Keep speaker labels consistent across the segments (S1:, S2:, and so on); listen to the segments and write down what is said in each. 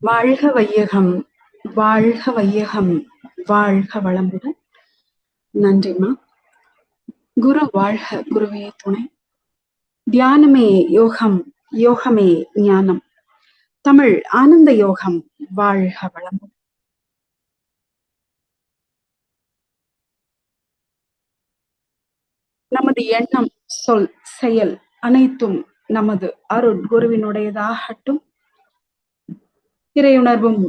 S1: வாழ்க வையகம், வாழ்க வையகம், வாழ்க வளமுடன். நன்றிம்மா. குரு வாழ்க, குருவே துணை. தியானமே யோகம், யோகமே ஞானம். தமிழ் ஆனந்த யோகம். வாழ்க வளமுடன். நமது எண்ணம், சொல், செயல் அனைத்தும் நமது அருட் குருவினுடையதாகட்டும். இறையுணர்வும்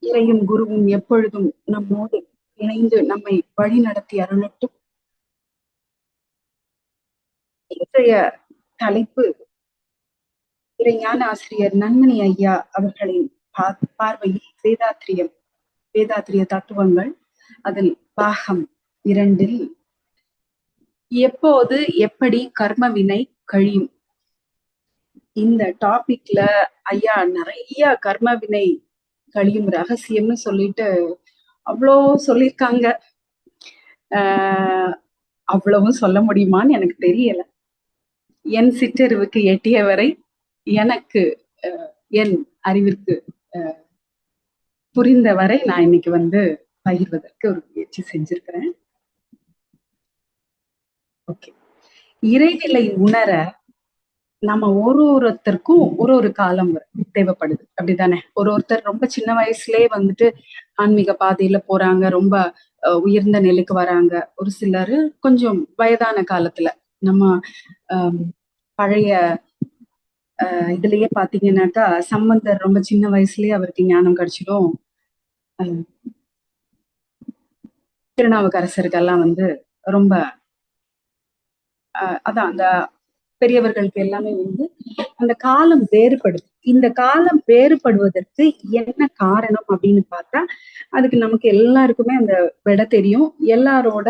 S1: இறையும் குருவும் எப்பொழுதும் நம்மோடு இணைந்து நம்மை வழி நடத்தி அருளட்டும். இன்றைய தலைப்பு இறைஞான ஆசிரியர் நன்மணி ஐயா அவர்களின் பார்வையில் வேதாத்திரிய தத்துவங்கள். அதில் பாகம் 2 எப்போது எப்படி கர்ம வினை கழியும். இந்த டாபிக்ல ஐயா நிறைய கர்ம வினை கழியும் ரகசியம்னு சொல்லிட்டு அவ்வளோ சொல்லியிருக்காங்க. அவ்வளவும் சொல்ல முடியுமான்னு எனக்கு தெரியல. என் சிற்றறிவுக்கு எட்டிய வரை, எனக்கு என் அறிவிற்கு புரிந்த வரை நான் இன்னைக்கு பகிர்வதற்கு ஒரு முயற்சி செஞ்சிருக்கிறேன். ஓகே. இறைநிலை உணர நம்ம ஒருத்தருக்கும் ஒரு காலம் தேவைப்படுது, அப்படித்தானே? ஒருத்தர் ரொம்ப சின்ன வயசுலயே ஆன்மீக பாதையில போறாங்க, ரொம்ப உயர்ந்த நிலைக்கு வராங்க. ஒரு சிலர் கொஞ்சம் வயதான காலத்துல, நம்ம பழைய இதுலயே பாத்தீங்கன்னாக்கா சம்பந்தர் ரொம்ப சின்ன வயசுலயே அவருக்கு ஞானம் கிடைச்சிடும். திருநாவுக்கரசருக்கெல்லாம் ரொம்ப அதான் அந்த பெரியவர்களுக்கு எல்லாமே அந்த காலம் வேறுபடுது. இந்த காலம் வேறுபடுவதற்கு என்ன காரணம் அப்படின்னு பார்த்தா, அதுக்கு நமக்கு எல்லாருக்குமே அந்த விட தெரியும். எல்லாரோட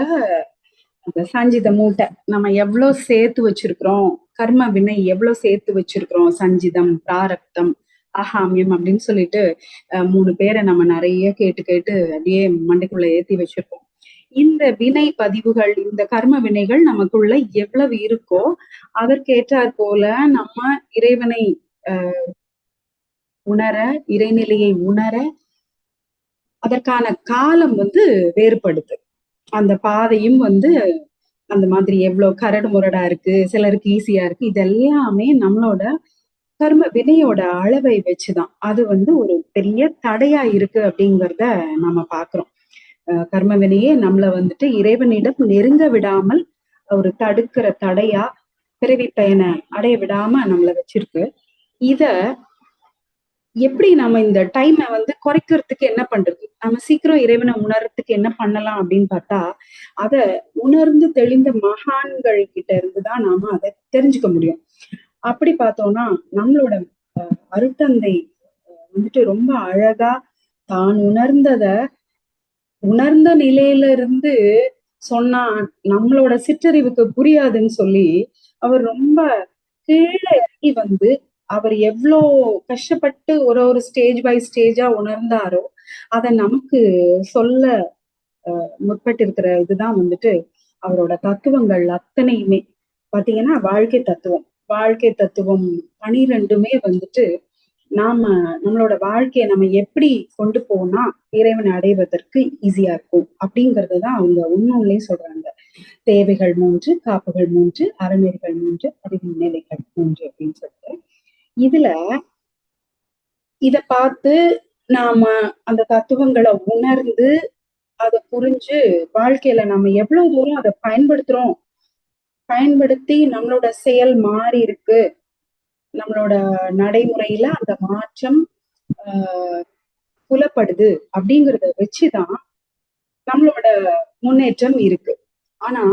S1: அந்த சஞ்சித மூட்டை நம்ம எவ்வளவு சேர்த்து வச்சிருக்கிறோம், கர்ம வினை எவ்வளவு சேர்த்து வச்சிருக்கிறோம், சஞ்சிதம், பிராரப்தம், ஆகாமியம் அப்படின்னு சொல்லிட்டு 3 பேரை நம்ம நிறைய கேட்டு அப்படியே மண்டைக்குள்ள ஏத்தி வச்சிருக்கோம். இந்த வினை பதிவுகள், இந்த கர்ம வினைகள் நமக்குள்ள எவ்வளவு இருக்கோ அதற்கேற்றாற் போல நம்ம இறைவனை உணர, இறைநிலையை உணர அதற்கான காலம் வேறுபடுது. அந்த பாதையும் அந்த மாதிரி எவ்வளவு கரடு முரடா இருக்கு, சிலருக்கு ஈஸியா இருக்கு. இதெல்லாமே நம்மளோட கர்ம வினையோட அளவை வச்சுதான் அது ஒரு பெரிய தடையா இருக்கு அப்படிங்கிறத நம்ம பாக்குறோம். கர்ம வினையே நம்மள இறைவனிடம் நெருங்க விடாமல் ஒரு தடுக்கிற தடையா, பிறவி பயனை அடைய விடாம நம்மள வச்சிருக்கு. இத எப்படி நம்ம இந்த டைமை குறைக்கிறதுக்கு என்ன பண்றது? நம்ம சீக்கிரம் இறைவனை உணர்றதுக்கு என்ன பண்ணலாம் அப்படின்னு பார்த்தா, அத உணர்ந்து தெளிந்த மகான்கள் கிட்ட இருந்துதான் நாம அதை தெரிஞ்சுக்க முடியும். அப்படி பார்த்தோம்னா நம்மளோட அருட்தந்தை ரொம்ப அழகா தான் உணர்ந்த நிலையில இருந்து சொன்னா நம்மளோட சிற்றறிவுக்கு புரியாதுன்னு சொல்லி அவர் ரொம்ப கீழே இறங்கி அவர் எவ்வளோ கஷ்டப்பட்டு ஒரு ஸ்டேஜ் பை ஸ்டேஜா உணர்ந்தாரோ அதை நமக்கு சொல்ல முற்பட்டு இருக்கிற இதுதான் அவரோட தத்துவங்கள் அத்தனையுமே பாத்தீங்கன்னா வாழ்க்கை தத்துவம் 12மே நம்மளோட வாழ்க்கையை நம்ம எப்படி கொண்டு போனா இறைவனை அடைவதற்கு ஈஸியா இருக்கும் அப்படிங்கறதுதான் அவங்க உண்மையிலே சொல்றாங்க. தேவைகள் 3, காப்புகள் 3, அறநெறிகள் 3, அறிவின் நிலைகள் 3 அப்படின்னு சொல்லிட்டு இதுல இத பார்த்து நாம அந்த தத்துவங்களை உணர்ந்து அதை புரிஞ்சு வாழ்க்கையில நம்ம எவ்வளவு தூரம் அதை பயன்படுத்தி நம்மளோட செயல் மாறி இருக்கு, நம்மளோட நடைமுறையில அந்த மாற்றம் புலப்படுது அப்படிங்கிறத வச்சுதான் நம்மளோட முன்னேற்றம் இருக்கு. ஆனா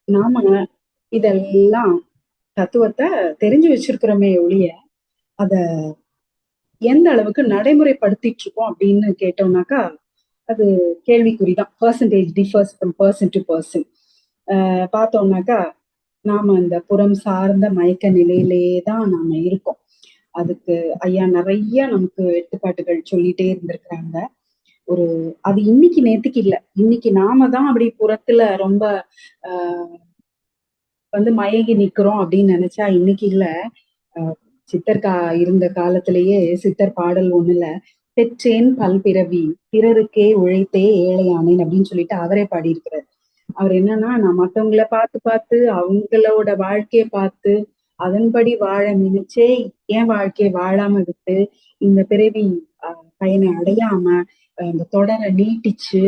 S1: நாம இதெல்லாம் தத்துவத்தை தெரிஞ்சு வச்சிருக்கிறோமே ஒழிய அத எந்த அளவுக்கு நடைமுறைப்படுத்திட்டு இருக்கோம் அப்படின்னு கேட்டோம்னாக்கா அது கேள்விக்குறிதான். Percentage differs from person to person. பார்த்தோம்னாக்கா நாம அந்த புறம் சார்ந்த மயக்க நிலையிலேயே தான் நாம இருக்கோம். அதுக்கு ஐயா நிறைய நமக்கு எடுத்துக்காட்டுகள் சொல்லிட்டே இருந்திருக்கிறாங்க. அது இன்னைக்கு நேத்துக்கு இல்ல, இன்னைக்கு நாம தான் அப்படி புறத்துல ரொம்ப மயங்கி நிக்கிறோம் அப்படின்னு நினைச்சா இன்னைக்கு இல்ல. சித்தர் இருந்த காலத்திலேயே சித்தர் பாடல் ஒண்ணுல, பெற்றேன் பல்பிறவி பிறருக்கே உழைத்தே ஏழையானேன் அப்படின்னு சொல்லிட்டு அவரே பாடியிருக்கிறார். அவர் என்னன்னா, நான் மத்தவங்கள பார்த்து பார்த்து அவங்களோட வாழ்க்கைய பார்த்து அதன்படி வாழ நினைச்சே என் வாழ்க்கைய வாழாம விட்டு இந்த பிறவி பயனை அடையாம இந்த தொடரை நீட்டிச்சு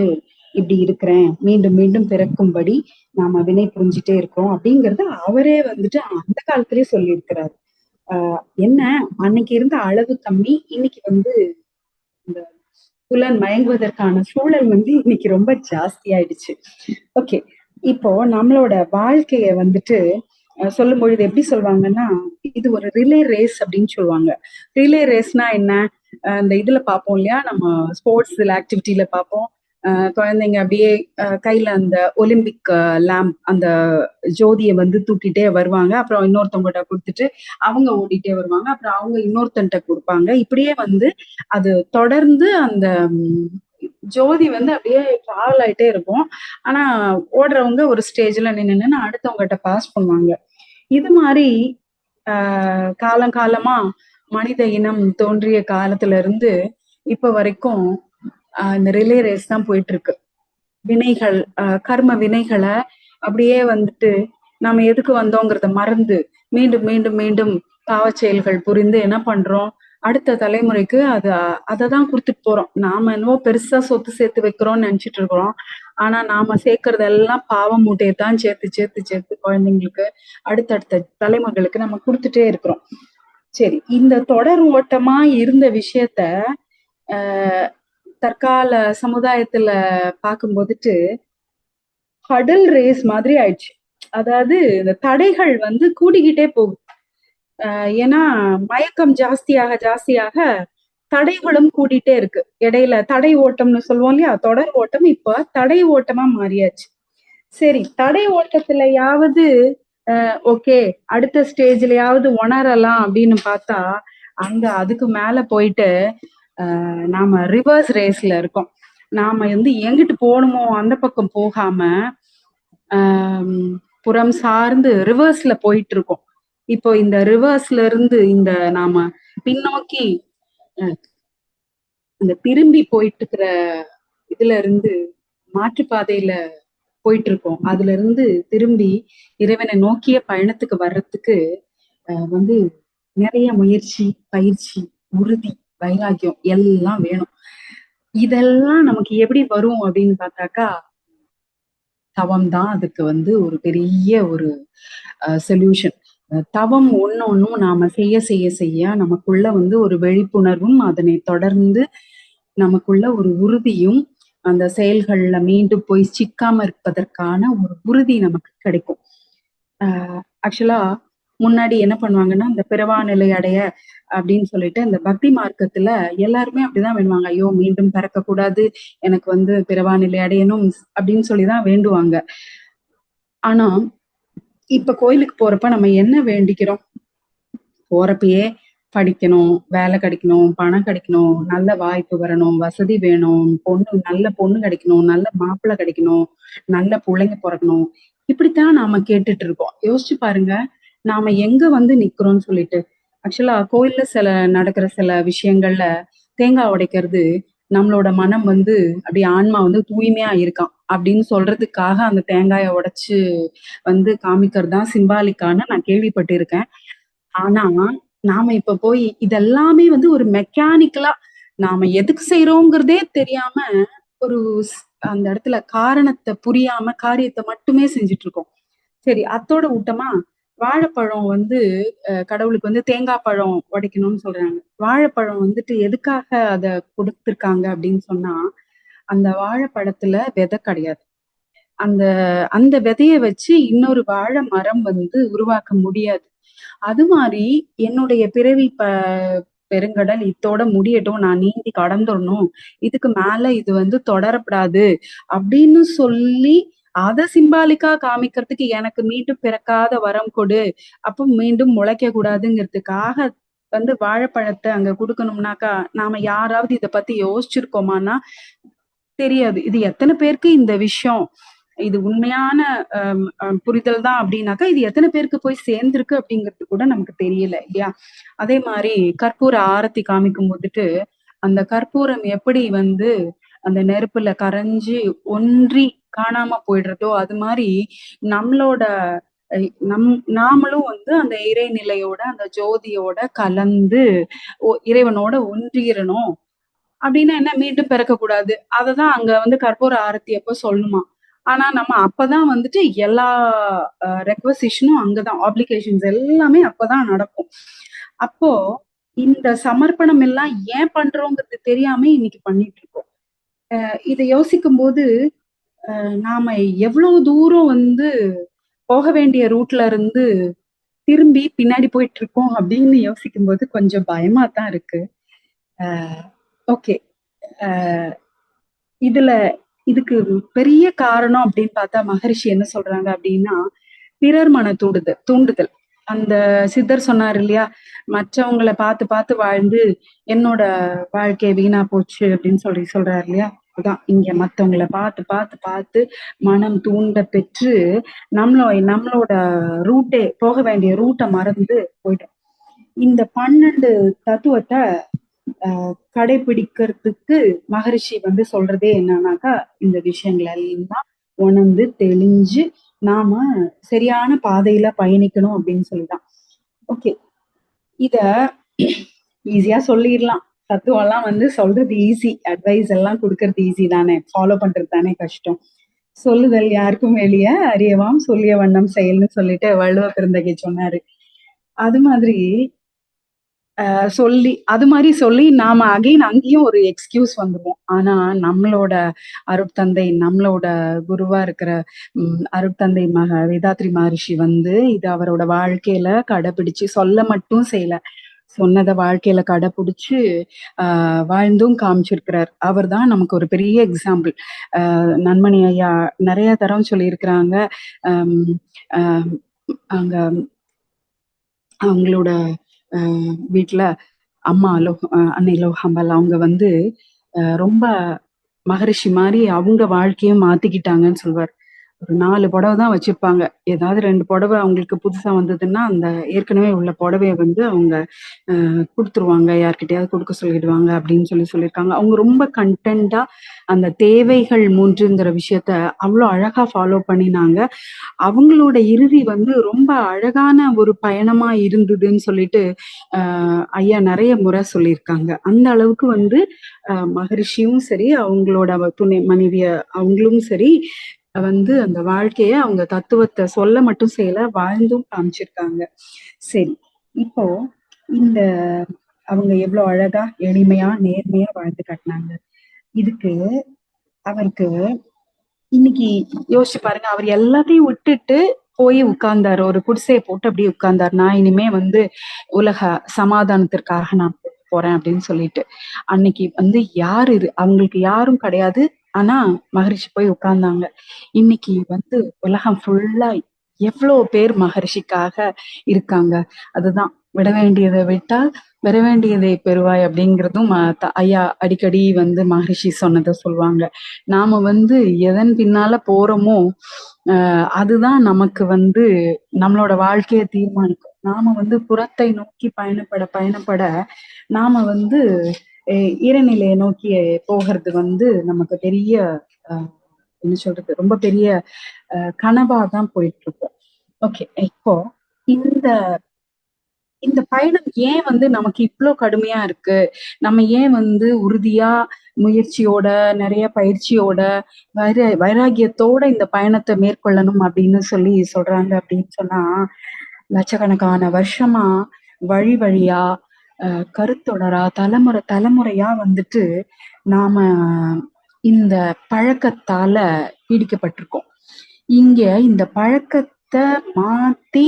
S1: இப்படி இருக்கிறேன், மீண்டும் மீண்டும் பிறக்கும்படி நாம வினை புரிஞ்சுட்டே இருக்கிறோம் அப்படிங்கறத அவரே வந்துட்டு அந்த காலத்திலேயே சொல்லியிருக்கிறாரு. என்ன அன்னைக்கு இருந்த அளவு கம்மி, இன்னைக்கு வந்து இந்த புலன் மயங்குவதற்கான சூழல் வந்து இன்னைக்கு ரொம்ப ஜாஸ்தி ஆயிடுச்சு. ஓகே, இப்போ நம்மளோட வாழ்க்கைய வந்துட்டு சொல்லும் பொழுது எப்படி சொல்லுவாங்கன்னா, இது ஒரு ரிலே ரேஸ் அப்படின்னு சொல்லுவாங்க. ரிலே ரேஸ்னா என்ன? இந்த இதுல பார்ப்போம் இல்லையா, நம்ம ஸ்போர்ட்ஸ் ஆக்டிவிட்டியில பார்ப்போம். குழந்தைங்க அப்படியே கையில அந்த ஒலிம்பிக் லேம்ப் அந்த ஜோதியை வந்து தூக்கிட்டே வருவாங்க. அப்புறம் இன்னொருத்தவங்ககிட்ட கொடுத்துட்டு அவங்க ஓடிட்டே வருவாங்க. அப்புறம் அவங்க இன்னொருத்தன்ட்ட கொடுப்பாங்க. இப்படியே வந்து அது தொடர்ந்து அந்த ஜோதி வந்து அப்படியே டிராவல் ஆயிட்டே இருக்கும். ஆனா ஓடுறவங்க ஒரு ஸ்டேஜ்ல நின்னு அடுத்தவங்ககிட்ட பாஸ் பண்ணுவாங்க. இது மாதிரி காலங்காலமா மனித இனம் தோன்றிய காலத்துல இருந்து இப்ப வரைக்கும் இந்த ரிலே ரேஸ் தான் போயிட்டு இருக்கு. வினைகள் கர்ம வினைகளை அப்படியே வந்துட்டு நாம எதுக்கு வந்தோங்கிறத மறந்து மீண்டும் மீண்டும் மீண்டும் பாவச் செயல்கள் புரிந்து என்ன பண்றோம், அடுத்த தலைமுறைக்கு அதை தான் கொடுத்துட்டு போறோம். நாம என்னவோ பெருசா சொத்து சேர்த்து வைக்கிறோம்னு நினைச்சிட்டு இருக்கிறோம். ஆனா நாம சேர்க்கறதெல்லாம் பாவ மூட்டையை தான் சேர்த்து சேர்த்து சேர்த்து குழந்தைங்களுக்கு அடுத்தடுத்த தலைமுறைகளுக்கு நம்ம கொடுத்துட்டே இருக்கிறோம். சரி, இந்த தொடர் ஓட்டமா இருந்த விஷயத்த தற்கால சமுதாயத்துல பார்க்கும்போதுட்டு ஹடல் ரேஸ் மாதிரி ஆயிடுச்சு. அதாவது இந்த தடைகள் வந்து கூடிக்கிட்டே போகுது. ஏன்னா மயக்கம் ஜாஸ்தியாக ஜாஸ்தியாக தடைகளும் கூடிட்டே இருக்கு. இடையில தடை ஓட்டம்னு சொல்லுவோம் இல்லையா, தொடர் ஓட்டம் இப்ப தடை ஓட்டமா மாறியாச்சு. சரி, தடை ஓட்டத்துலயாவது ஓகே அடுத்த ஸ்டேஜ்லயாவது உணரலாம் அப்படின்னு பார்த்தா அங்க அதுக்கு மேல போயிட்டு நாம ரிவர்ஸ் ரேஸ்ல இருக்கோம். நாம வந்து எங்கிட்டு போகணுமோ அந்த பக்கம் போகாம புறம் சார்ந்து ரிவர்ஸ்ல போயிட்டு இருக்கோம். இப்போ இந்த ரிவர்ஸ்ல இருந்து இந்த நாம பின்னோக்கி அந்த திரும்பி போயிட்டு இருக்கிற இதுல இருந்து மாற்றுப்பாதையில போயிட்டு இருக்கோம். அதுல இருந்து திரும்பி இறைவனை நோக்கிய பயணத்துக்கு வர்றதுக்கு வந்து நிறைய முயற்சி, பயிற்சி, உறுதி, வைராக்கியம் எல்லாம் வேணும். இதெல்லாம் நமக்கு எப்படி வரும் அப்படின்னு பார்த்தாக்கா, தவம் தான் அதுக்கு வந்து ஒரு பெரிய ஒரு சொல்யூஷன். தவம் ஒன்னும் நாம செய்ய செய்ய செய்ய நமக்குள்ள வந்து ஒரு விழிப்புணர்வும் அதனை தொடர்ந்து நமக்குள்ள ஒரு உறுதியும் அந்த செயல்கள்ல மீண்டும் போய் சிக்காம இருப்பதற்கான ஒரு உறுதி நமக்கு கிடைக்கும். ஆக்சுவலா முன்னாடி என்ன பண்ணுவாங்கன்னா, இந்த பிறவா நிலை அடைய அப்படின்னு சொல்லிட்டு இந்த பக்தி மார்க்கத்துல எல்லாருமே அப்படிதான் வேண்டுவாங்க. ஐயோ மீண்டும் பிறக்க கூடாது, எனக்கு வந்து பிறவா நிலை அடையணும் அப்படின்னு சொல்லிதான் வேண்டுவாங்க. ஆனா இப்ப கோயிலுக்கு போறப்ப நம்ம என்ன வேண்டிக்கிறோம்? போறப்பயே படிக்கணும், வேலை கிடைக்கணும், பணம் கிடைக்கணும், நல்ல வாய்ப்பு வரணும், வசதி வேணும், நல்ல பொண்ணு கிடைக்கணும், நல்ல மாப்பிள்ளை கிடைக்கணும், நல்ல பிள்ளைங்க பிறக்கணும். இப்படித்தான் நாம கேட்டுட்டு இருக்கோம். யோசிச்சு பாருங்க, நாம எங்க வந்து நிக்கிறோம்னு சொல்லிட்டு. ஆக்சுவலா கோயில்ல நடக்கிற சில விஷயங்கள்ல தேங்காய் உடைக்கிறது நம்மளோட மனம் வந்து அப்படியே ஆன்மா வந்து தூய்மையா இருக்கான் அப்படின்னு சொல்றதுக்காக அந்த தேங்காயை உடைச்சு வந்து காமிக்கிறதுதான் சிம்பாலிக்கான நான் கேள்விப்பட்டிருக்கேன். ஆனா நாம இப்ப போய் இதெல்லாமே வந்து ஒரு மெக்கானிக்கலா நாம எதுக்கு செய்யறோங்கிறதே தெரியாம ஒரு அந்த இடத்துல காரணத்தை புரியாம காரியத்தை மட்டுமே செஞ்சுட்டு இருக்கோம். சரி, அத்தோட ஊட்டமா வாழைப்பழம் வந்து கடவுளுக்கு வந்து தேங்காய் பழம் உடைக்கணும்னு சொல்றாங்க. வாழைப்பழம் வந்துட்டு எதுக்காக அத கொடுத்திருக்காங்க அப்படின்னு சொன்னா, அந்த வாழைப்பழத்துல விதை கிடையாது. அந்த அந்த விதைய வச்சு இன்னொரு வாழை மரம் வந்து உருவாக்க முடியாது. அது மாதிரி என்னுடைய பிறவி பெருங்கடல் இத்தோட முடியட்டும், நான் நீந்தி கடந்துடணும், இதுக்கு மேல இது வந்து தொடரப்படாது அப்படின்னு சொல்லி அத சிம்பாலிக்கா காமிக்கிறதுக்கு எனக்கு மீண்டும் பிறக்காத வரம் கொடு, அப்ப மீண்டும் முளைக்க கூடாதுங்கிறதுக்காக வந்து வாழைப்பழத்தை அங்க கொடுக்கணும்னாக்கா நாம யாராவது இத பத்தி யோசிச்சிருக்கோமான்னா தெரியாது. இது எத்தனை பேருக்கு இந்த விஷயம் இது உண்மையான புரிதல் தான் அப்படின்னாக்கா இது எத்தனை பேருக்கு போய் சேர்ந்திருக்கு அப்படிங்கிறது கூட நமக்கு தெரியல இல்லையா? அதே மாதிரி கற்பூர ஆரத்தி காமிக்கும் போதுட்டு அந்த கற்பூரம் எப்படி வந்து அந்த நெருப்புல கரைஞ்சு ஒன்றி காணாம போயிடுறதோ அது மாதிரி நம்மளோட நாமளும் வந்து அந்த இறைநிலையோட அந்த ஜோதியோட கலந்து இறைவனோட ஒன்றிரணும். அப்படின்னா என்ன, மீண்டும் பிறக்கக்கூடாது. அததான் அங்க வந்து கற்பூர ஆரத்தி அப்ப சொல்லணுமா. ஆனா நம்ம அப்பதான் வந்துட்டு எல்லா ரெக்வசிஷனும் அங்கதான், ஆப்ளிகேஷன்ஸ் எல்லாமே அப்பதான் நடக்கும். அப்போ இந்த சமர்ப்பணம் எல்லாம் ஏன் பண்றோங்கிறது தெரியாம இன்னைக்கு பண்ணிட்டு இருக்கோம். இதை யோசிக்கும் போது நாம எவ்வளவு தூரம் வந்து போக வேண்டிய ரூட்ல இருந்து திரும்பி பின்னாடி போயிட்டு இருக்கோம் அப்படின்னு யோசிக்கும் போது கொஞ்சம் பயமா தான் இருக்கு. ஓகே, இதுல இதுக்கு பெரிய காரணம் அப்படின்னு பார்த்தா மகரிஷி என்ன சொல்றாங்க அப்படின்னா, பிறர் மன தூண்டுதல். அந்த சித்தர் சொன்னார் இல்லையா, மற்றவங்களை பார்த்து பார்த்து வாழ்ந்து என்னோட வாழ்க்கை வீணா போச்சு அப்படின்னு சொல்றாரு இல்லையா. அதான் இங்க மத்தவங்களை பார்த்து பார்த்து பார்த்து மனம் தூண்ட பெற்று நம்மளோட ரூட்டே, போக வேண்டிய ரூட்டை மறந்து போயிட்டோம். இந்த 12 தத்துவத்தை கடைபிடிக்கிறதுக்கு மகரிஷி வந்து சொல்றதே என்னன்னாக்கா, இந்த விஷயங்கள் எல்லாம் உணர்ந்து தெளிஞ்சு நாம சரியான பாதையில பயணிக்கணும் அப்படின்னு சொல்லிதான். ஓகே, இத ஈஸியா சொல்லிடலாம். தத்துவம் எல்லாம் வந்து சொல்றது ஈஸி, அட்வைஸ் எல்லாம் கொடுக்கறது ஈஸி தானே, ஃபாலோ பண்றது தானே கஷ்டம். சொல்லுதல் யாருக்கும் வெளிய, அறியவாம் சொல்லிய வண்ணம் செயல்னு சொல்லிட்டு வள்ளுவ பெருந்தகை சொன்னாரு. அது மாதிரி அது மாதிரி சொல்லி நாம அகைன் அங்கேயும் ஒரு எக்ஸ்கியூஸ் வந்துருவோம். ஆனா நம்மளோட அருட்தந்தை, நம்மளோட குருவா இருக்கிற அருட்தந்தை வேதாத்ரி மகரிஷி வந்து இது அவரோட வாழ்க்கையில கடைபிடிச்சு சொல்ல மட்டும் செய்யல, சொன்னதை வாழ்க்கையில கடைபிடிச்சு வாழ்ந்தும் காமிச்சிருக்கிறார். அவர் தான் நமக்கு ஒரு பெரிய எக்ஸாம்பிள். நன்மணி ஐயா நிறைய தரம் சொல்லியிருக்கிறாங்க. அங்க அவங்களோட வீட்டுல அம்மா அன்னை லோகாம்பாள் அவங்க வந்து ரொம்ப மகரிஷி மாதிரி அவங்க வாழ்க்கையும் மாத்திக்கிட்டாங்கன்னு சொல்வார். ஒரு 4 புடவை தான் வச்சிருப்பாங்க. ஏதாவது 2 புடவை அவங்களுக்கு புதுசா வந்ததுன்னா அந்த ஏற்கனவே உள்ள புடவைய வந்து அவங்க கொடுத்துருவாங்க, யார்கிட்டயாவது கொடுக்க சொல்லிடுவாங்க அப்படின்னு சொல்லியிருக்காங்க. அவங்க ரொம்ப கண்டென்ட்டா அந்த தேவைகள் 3ங்கிற விஷயத்த அவ்வளோ அழகா ஃபாலோ பண்ணினாங்க. அவங்களோட இறுதி வந்து ரொம்ப அழகான ஒரு பயணமா இருந்ததுன்னு சொல்லிட்டு ஐயா நிறைய முறை சொல்லியிருக்காங்க. அந்த அளவுக்கு வந்து மகரிஷியும் சரி, அவங்களோட துணை மனைவிய அவங்களும் சரி வந்து அந்த வாழ்க்கைய அவங்க தத்துவத்தை சொல்ல மட்டும் செய்யல, வாழ்ந்தும் காமிச்சிருக்காங்க. சரி, இப்போ இந்த அவங்க எவ்வளவு அழகா எளிமையா நேர்மையா வாழ்ந்து காட்டினாங்க. இதுக்கு அவருக்கு இன்னைக்கு யோசிச்சு பாருங்க, அவர் எல்லாத்தையும் விட்டுட்டு போய் உட்கார்ந்தாரு, ஒரு குடிசையை போட்டு அப்படியே உட்கார்ந்தாரு. நான் இனிமே வந்து உலக சமாதானத்திற்காக நான் போறேன் அப்படின்னு சொல்லிட்டு. அன்னைக்கு வந்து அவங்களுக்கு யாரும் கிடையாது. ஆனா மகரிஷி போய் உட்கார்ந்தாங்க. இன்னைக்கு வந்து உலகம் ஃபுல்லா எவ்வளவு பேர் மகரிஷிக்காக இருக்காங்க. அதுதான், விட வேண்டியதை விட்டால் பெற வேண்டியதை பெறுவாய் அப்படிங்கிறதும் ஐயா அடிக்கடி வந்து மகரிஷி சொன்னதை சொல்லுவாங்க. நாம வந்து எதன் பின்னால போறோமோ அதுதான் நமக்கு வந்து நம்மளோட வாழ்க்கையை தீர்மானிக்கும். நாம வந்து புறத்தை நோக்கி பயணப்பட நாம வந்து இறைநிலையை நோக்கி போகிறது வந்து நமக்கு பெரிய என்ன சொல்றது, ரொம்ப பெரிய கனவாதான் போயிட்டு இருக்கோம். ஓகே, இப்போ இந்த பயணம் ஏன் வந்து நமக்கு இவ்வளோ கடுமையா இருக்கு? நம்ம ஏன் வந்து உறுதியா முயற்சியோட, நிறைய பயிற்சியோட, வைராகியத்தோட இந்த பயணத்தை மேற்கொள்ளணும் அப்படின்னு சொல்றாங்க அப்படின்னு சொன்னா, லட்சக்கணக்கான வருஷமா வழி வழியா கருத்தொடரா தலைமுறையா வந்துட்டு நாம இந்த பழக்கத்தால பீடிக்கப்பட்டிருக்கோம். இங்க இந்த பழக்கத்தை மாத்தி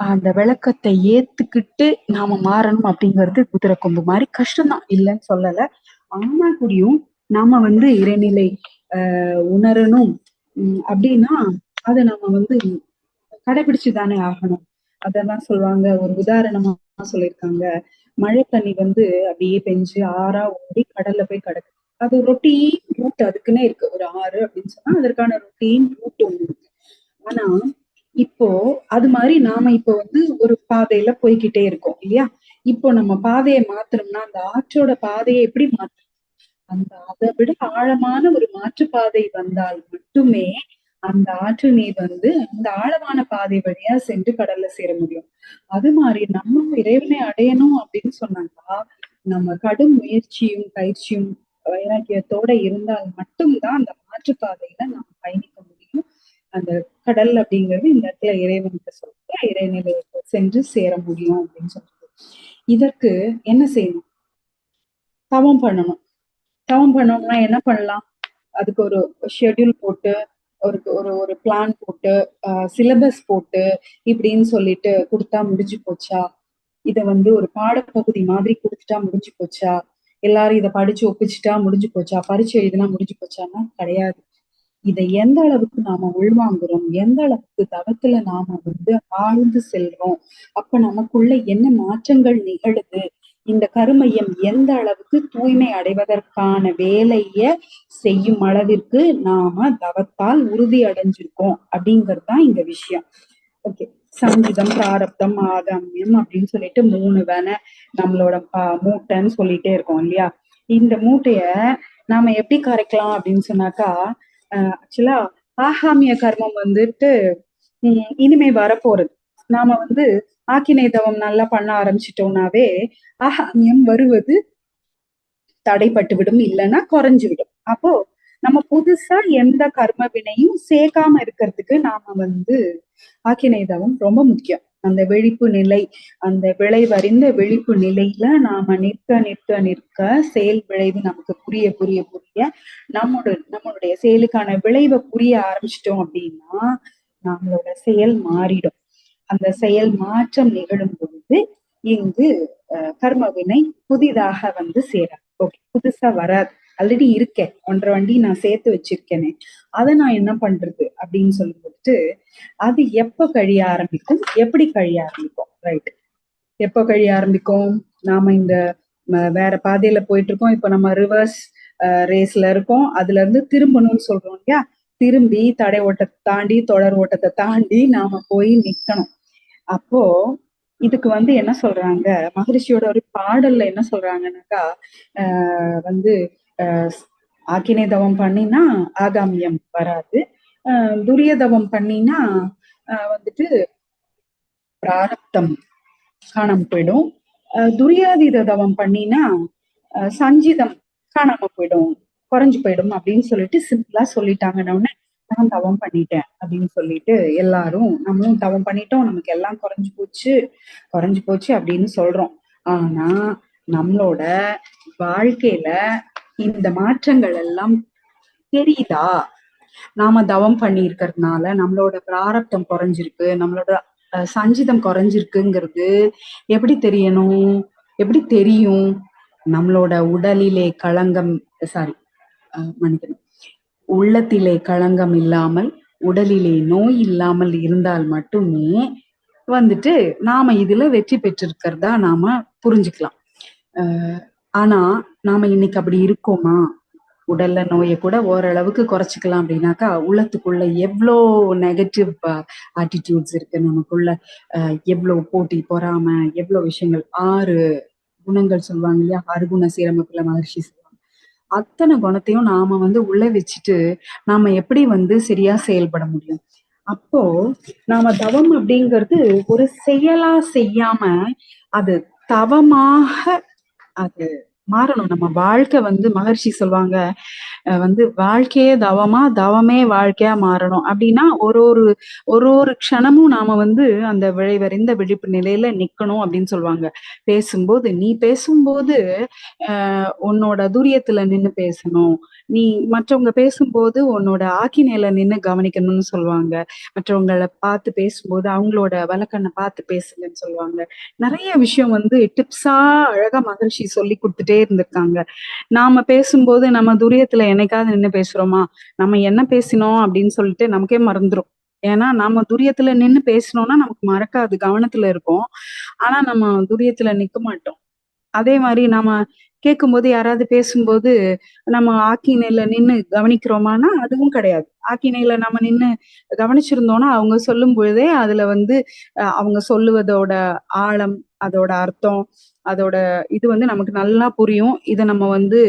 S1: அந்த விளக்கத்தை ஏத்துக்கிட்டு நாம மாறணும் அப்படிங்கிறது குதிரை கொம்பு மாதிரி கஷ்டம்தான், இல்லைன்னு சொல்லல. ஆனா கூடியும் நாம வந்து இறைநிலை உணரணும் அப்படின்னா அதை நம்ம வந்து கடைபிடிச்சுதானே ஆகணும். அதெல்லாம் சொல்லுவாங்க. ஒரு உதாரணமா சொல்லியிருக்காங்க, மழை தண்ணி வந்து அப்படியே பெஞ்சு ஆறா ஓடி கடல்ல போய் கிடக்கு. அது ரொட்டீன் ரூட் அதுக்குன்னே இருக்கு. ஒரு ஆறு அப்படின்னு சொன்னா அதற்கான ரொட்டீன் ரூட் ஒண்ணு இருக்கு. ஆனா இப்போ அது மாதிரி நாம இப்போ வந்து ஒரு பாதையில போய்க்கிட்டே இருக்கோம் இல்லையா? இப்போ நம்ம பாதையை மாத்தணும்னா அந்த ஆற்றோட பாதையை எப்படி மாத்தணும்? அந்த அதை விட ஆழமான ஒரு மாற்றுப்பாதை வந்தால் மட்டுமே அந்த ஆற்று நீர் வந்து அந்த ஆழமான பாதை வழியா சென்று கடல்ல சேர முடியும். அது மாதிரி நம்ம இறைவனை அடையணும் அப்படின்னு சொன்னாக்கா நம்ம கடும் முயற்சியும் பயிற்சியும் வைராக்கியத்தோட இருந்தால் மட்டும்தான் அந்த மாற்றுப்பாதையில நம்ம பயணிக்க முடியும். அந்த கடல் அப்படிங்கிறது இந்த இடத்துல இறைவனுக்கு சொல்ற இறைநிலைக்கு சென்று சேர முடியும் அப்படின்னு சொல்றது. இதற்கு என்ன செய்யணும்? தவம் பண்ணணும். தவம் பண்ணோம்னா என்ன பண்ணலாம்? அதுக்கு ஒரு ஷெட்யூல் போட்டு ஒரு ஒரு ஒரு பிளான் போட்டு சிலபஸ் போட்டு இப்படின்னு சொல்லிட்டு கொடுத்தா முடிஞ்சு போச்சா? இத வந்து ஒரு பாடப்பகுதி மாதிரி கொடுத்துட்டா முடிஞ்சு போச்சா? எல்லாரும் இதை படிச்சு ஒப்பிச்சுட்டா முடிஞ்சு போச்சா? பரீட்சை எழுதினா முடிஞ்சு போச்சான்னா கிடையாது. இதை எந்த அளவுக்கு நாம உள்வாங்குறோம், எந்த அளவுக்கு தவத்துல நாம வந்து ஆழ்ந்து செல்றோம், அப்ப நமக்குள்ள என்ன மாற்றங்கள் நிகழுது, இந்த கருமையம் எந்த அளவுக்கு தூய்மை அடைவதற்கான வேலைய செய்யும் அளவிற்கு நாம தவத்தால் உறுதி அடைஞ்சிருக்கோம் அப்படிங்கிறது தான் இந்த விஷயம். ஓகே. சங்கீதம், பிராரப்தம், ஆகாமியம் அப்படின்னு சொல்லிட்டு 3 வேணை நம்மளோட மூட்டைன்னு சொல்லிட்டே இருக்கோம் இல்லையா? இந்த மூட்டைய நாம எப்படி கரைக்கலாம் அப்படின்னு சொன்னாக்கா ஆக்சுவலா ஆகாமிய கர்மம் வந்துட்டு இனிமே வரப்போறது. நாம வந்து ஆக்கினை தவம் நல்லா பண்ண ஆரம்பிச்சிட்டோம்னாவே ஆகாமியம் வருவது தடைப்பட்டு விடும், இல்லைன்னா குறைஞ்சு விடும். அப்போ நம்ம புதுசா எந்த கர்ம வினையும் சேர்க்காம இருக்கிறதுக்கு நாம வந்து ஆக்கினை தவம் ரொம்ப முக்கியம். அந்த விழிப்பு நிலை, அந்த விளைவறிந்த விழிப்பு நிலையில நாம நிற்க நிற்க நிற்க செயல் விளைவு நமக்கு புரிய புரிய புரிய நம்மளுடைய செயலுக்கான விளைவை புரிய ஆரம்பிச்சிட்டோம் அப்படின்னா நம்மளோட செயல் மாறிடும். அந்த செயல் மாற்றம் நிகழும் பொழுது இங்கு கர்ம வினை புதிதாக வந்து சேராது. ஓகே, புதுசா வராது. ஆல்ரெடி இருக்கேன், 1.5 வண்டி நான் சேர்த்து வச்சிருக்கேனே, அதை நான் என்ன பண்றது அப்படின்னு சொல்லிட்டு அது எப்ப கழிய ஆரம்பிக்கும், எப்படி கழிய ஆரம்பிக்கும்? ரைட். எப்ப கழிய ஆரம்பிக்கும்? நாம இந்த வேற பாதையில போயிட்டு இருக்கோம். இப்ப நம்ம ரிவர்ஸ் ரேஸ்ல இருக்கோம். அதுல இருந்து திரும்பணும்னு சொல்றோம் இல்லையா? திரும்பி தடை ஓட்டத்தை தாண்டி தொடர் ஓட்டத்தை தாண்டி நாம போய் நிக்கணும். அப்போ இதுக்கு வந்து என்ன சொல்றாங்க, மகரிஷியோட ஒரு பாடல்ல என்ன சொல்றாங்கன்னாக்கா வந்து ஆக்கினை தவம் பண்ணினா ஆகாமியம் வராது, துரிய தவம் பண்ணினா வந்துட்டு பிராரப்தம் காணாம போயிடும், துரியாதீத தவம் பண்ணினா சஞ்சிதம் காணாம போயிடும், குறைஞ்சு போயிடும் அப்படின்னு சொல்லிட்டு சிம்பிளா சொல்லிட்டாங்கன்னு நான் தவம் பண்ணிட்டேன் அப்படின்னு சொல்லிட்டு எல்லாரும் நம்மளும் தவம் பண்ணிட்டோம், நமக்கு எல்லாம் குறைஞ்சு போச்சு அப்படின்னு சொல்றோம். ஆனா நம்மளோட வாழ்க்கையில இந்த மாற்றங்கள் எல்லாம் தெரியுதா? நாம தவம் பண்ணி இருக்கிறதுனால நம்மளோட பிராரப்தம் குறைஞ்சிருக்கு, நம்மளோட சஞ்சிதம் குறைஞ்சிருக்குங்கிறது எப்படி தெரியணும்? எப்படி தெரியும்? நம்மளோட உடலிலே களங்கம், சாரி மன்னிக்கணும், உள்ளத்திலே களங்கம் இல்லாமல் உடலிலே நோய் இல்லாமல் இருந்தால் மட்டுமே வந்துட்டு நாம இதுல வெற்றி பெற்றிருக்கிறதா நாம புரிஞ்சுக்கலாம். ஆனா நாம இன்னைக்கு அப்படி இருக்கோமா? உடல்ல நோயை கூட ஓரளவுக்கு குறைச்சிக்கலாம் அப்படின்னாக்கா உள்ளத்துக்குள்ள எவ்வளோ நெகட்டிவ் ஆட்டிடியூட்ஸ் இருக்கு நமக்குள்ள, எவ்வளவு போட்டி பொறாம, எவ்வளவு விஷயங்கள். 6 குணங்கள் சொல்லுவாங்க இல்லையா? 6 குண சீரமைப்புல மகர்ஷி சொல்லுவாங்க. அத்தனை குணத்தையும் நாம வந்து உள்ள வச்சுட்டு நாம எப்படி வந்து சரியா செயல்பட முடியும்? அப்போ நாம தவம் அப்படிங்கிறது ஒரு செயலா செய்யாம அது தவமாக அது மாறணும். நம்ம வாழ்க்கை வந்து மகர்ஷி சொல்லுவாங்க வந்து வாழ்க்கையே தவமா, தவமே வாழ்க்கையா மாறணும் அப்படின்னா ஒரு க்ஷணமும் நாம வந்து அந்த விளைவறிந்த விழிப்பு நிலையில நிக்கணும் அப்படின்னு சொல்லுவாங்க. நீ பேசும்போது உன்னோட துரியத்துல நின்னு பேசணும், நீ மற்றவங்க பேசும்போது உன்னோட ஆக்கினையில நின்னு கவனிக்கணும்னு சொல்லுவாங்க. மற்றவங்களை பார்த்து பேசும்போது அவங்களோட வழக்கண்ணை பார்த்து பேசுங்கன்னு சொல்லுவாங்க. நிறைய விஷயம் வந்து டிப்ஸா அழகா மகிழ்ச்சி சொல்லி கொடுத்துட்டே இருந்திருக்காங்க. நாம பேசும்போது நம்ம துரியத்துல என்னைக்காவது நின்னு பேசுறோமா? நம்ம என்ன பேசினோம் அப்படின்னு சொல்லிட்டு நமக்கே மறந்துரும். ஏன்னா நம்ம துரியத்துல நின்னு பேசணும்னா நமக்கு மறக்காது, கவனத்துல இருக்கும். ஆனா நம்ம துரியத்துல நிக்க மாட்டோம். அதே மாதிரி நாம கேட்கும்போது யாராவது பேசும்போது நம்ம ஆக்கினையில நின்னு கவனிக்கிறோமானா அதுவும் கிடையாது. ஆக்கினையில நம்ம நின்னு கவனிச்சிருந்தோம்னா அவங்க சொல்லும் பொழுதே அதுல வந்து அவங்க சொல்லுவதோட ஆழம், அதோட அர்த்தம், அதோட இது வந்து நமக்கு நல்லா புரியும். இத நம்ம வந்து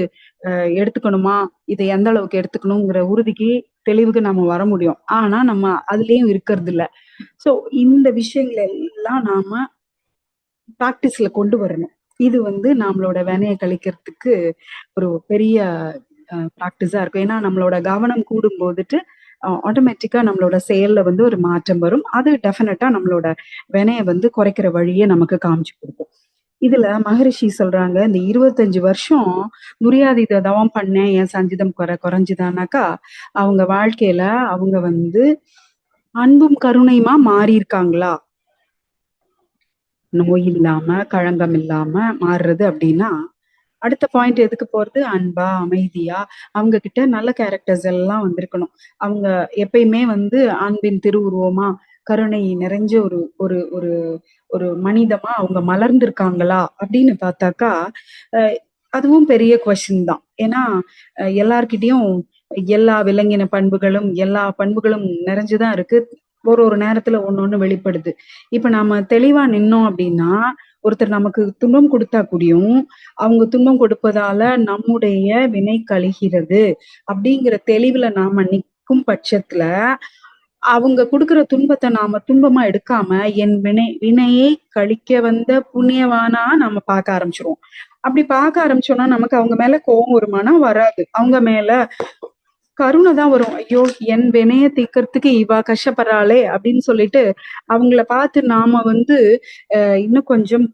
S1: எடுத்துக்கணுமா? இத எந்த அளவுக்கு எடுத்துக்கணுங்கிற உறுதிக்கு, தெளிவுக்கு நம்ம வர முடியும். ஆனா நம்ம அதுலயும் இருக்கறதில்ல. சோ இந்த விஷயங்கள எல்லாம் நாம பிராக்டிஸ்ல கொண்டு வரணும். இது வந்து நம்மளோட வினைய கழிக்கிறதுக்கு ஒரு பெரிய பிராக்டிஸா இருக்கும். ஏன்னா நம்மளோட கவனம் கூடும்போதுட்டு ஆட்டோமேட்டிக்கா நம்மளோட செயல்ல வந்து ஒரு மாற்றம் வரும். அது டெஃபினட்டா நம்மளோட வினைய வந்து குறைக்கிற வழிய நமக்கு காமிச்சு குடுக்கும். இதுல மகரிஷி சொல்றாங்க, இந்த 25 வருஷம் துரியாதீத தவம் பண்ணேன், என் சஞ்சிதம் குறைஞ்சுதானாக்கா, அவங்க வாழ்க்கையில அவங்க வந்து அன்பும் கருணையுமா மாறியிருக்காங்களா? நோய் இல்லாம, களங்கம் இல்லாம மாறுறது அப்படின்னா, அடுத்த பாயிண்ட் எதுக்கு போறது? அன்பா, அமைதியா, அவங்க கிட்ட நல்ல கேரக்டர்ஸ் எல்லாம் வந்திருக்கணும். அவங்க எப்பயுமே வந்து அன்பின் திருவுருவமா, கருணை நிறைஞ்ச ஒரு ஒரு ஒரு ஒரு மனிதமா அவங்க மலர்ந்திருக்காங்களா? அப்படின்னு பார்த்தாக்கா, அ அதுவும் பெரிய கொஸ்டின் தான். ஏன்னா, எல்லார்கிட்டயும் எல்லா விலங்கின பண்புகளும், எல்லா பண்புகளும் நிறைஞ்சு தான் இருக்கு. ஒரு ஒரு நேரத்துல ஒண்ணு வெளிப்படுது. இப்ப நாம தெளிவா நின்னோம் அப்படின்னா, ஒருத்தர் நமக்கு துன்பம் குடுத்தா கூடயும், அவங்க துன்பம் கொடுப்பதால நம்முடைய வினை கழிகிறது அப்படிங்கிற தெளிவுல நாம நிக்கும் பட்சத்துல, அவங்க குடுக்குற துன்பத்த நாம துன்பமா எடுக்காம, என் வினையை கழிக்க வந்த புண்ணியவானா நாம பார்க்க ஆரம்பிச்சுருவோம். அப்படி பார்க்க ஆரம்பிச்சோம்னா, நமக்கு அவங்க மேல கோவம் வருமானா? வராது. அவங்க மேல கருணை தான் வரும். ஐயோ! என் வினைய தீர்க்கறதுக்கு இவ கஷ்டப்படுறாளே! அப்படின்னு சொல்லிட்டு, அவங்கள பார்த்து நாம வந்து இன்னும் கொஞ்சம்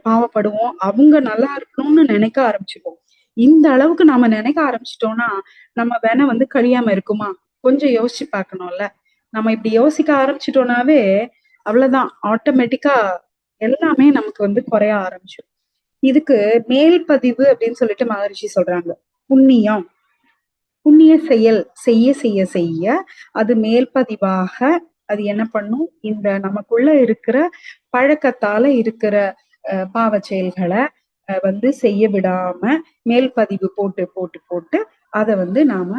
S1: பாவப்படுவோம். அவங்க நல்லா இருக்கணும்னு நினைக்க ஆரம்பிச்சுருவோம். இந்த அளவுக்கு நாம நினைக்க ஆரம்பிச்சுட்டோம்னா, நம்ம வினை வந்து கழியாம இருக்குமா? கொஞ்சம் யோசிச்சு பார்க்கணும்ல. நம்ம இப்படி யோசிக்க ஆரம்பிச்சுட்டோம்னாவே, அவ்வளவுதான். ஆட்டோமேட்டிக்கா எல்லாமே நமக்கு வந்து குறைய ஆரம்பிச்சுரும். இதுக்கு மேல் பதிவு அப்படின்னு சொல்லிட்டு மகரிஷி சொல்றாங்க. புண்ணியம். புண்ணிய செயல் செய்ய செய்ய செய்ய அது மேல் பதிவாக அது என்ன பண்ணும்? இந்த நமக்குள்ள இருக்கிற பழக்கத்தால இருக்கிற பாவச் செயல்களை வந்து செய்ய விடாம மேல் பதிவு போட்டு போட்டு போட்டு அத வந்து நாம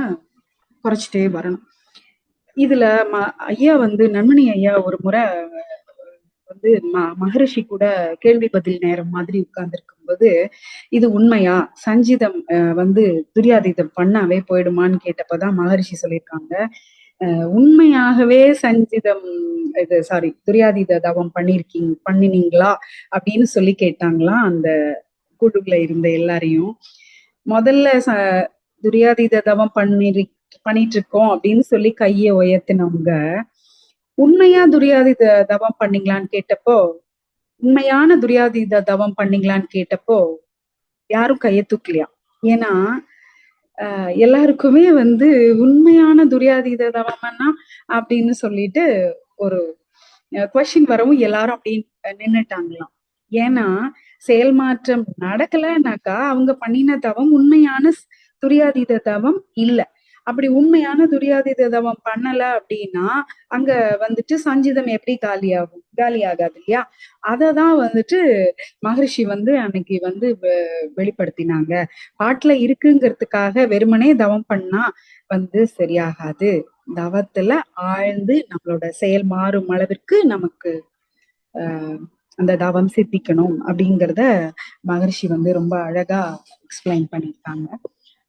S1: குறைச்சிட்டே வரணும். இதுல ஐயா வந்து நன்மணி ஐயா ஒரு முறை வந்து மகரிஷி கூட கேள்வி பதில் நேரம் மாதிரி உட்கார்ந்துருக்கும்போது, இது உண்மையா? சஞ்சிதம் வந்து துரியாதீதம் பண்ணாவே போயிடுமான்னு கேட்டப்பதான் மகரிஷி சொல்லியிருக்காங்க. உண்மையாகவே சஞ்சிதம் இது சாரி துரியாதீத தவம் பண்ணினீங்களா? அப்படின்னு சொல்லி கேட்டாங்களாம் அந்த குழுவுல இருந்த எல்லாரையும். முதல்ல துரியாதீத தவம் பண்ணிட்டு இருக்கோம் அப்படின்னு சொல்லி கைய உயர்த்தினவங்க, உண்மையா துரியாதீத தவம் பண்ணீங்களான்னு கேட்டப்போ, உண்மையான துரியாதீத தவம் பண்ணீங்களான்னு கேட்டப்போ, யாரும் கைய தூக்கலையாம். ஏன்னா, எல்லாருக்குமே வந்து உண்மையான துரியாதீத தவம்னா அப்படின்னு சொல்லிட்டு ஒரு கொஸ்டின் வரவும் எல்லாரும் அப்படி நின்னுட்டாங்களாம். ஏன்னா, செயல் மாற்றம் நடக்கலனாக்கா, அவங்க பண்ணின தவம் உண்மையான துரியாதீத தவம் இல்ல. அப்படி உண்மையான துரியாதீத தவம் பண்ணல அப்படின்னா, அங்க வந்துட்டு சஞ்சிதம் எப்படி காலியாகும்? காலியாகாது இல்லையா? அததான் வந்துட்டு மகரிஷி வந்து அன்னைக்கு வந்து வெளிப்படுத்தினாங்க. பாட்டுல இருக்குங்கிறதுக்காக வெறுமனே தவம் பண்ணா வந்து சரியாகாது. தவத்துல ஆழ்ந்து நம்மளோட செயல் மாறும் அளவிற்கு நமக்கு அந்த தவம் சித்திக்கணும் அப்படிங்கிறத மகரிஷி வந்து ரொம்ப அழகா எக்ஸ்பிளைன் பண்ணியிருக்காங்க.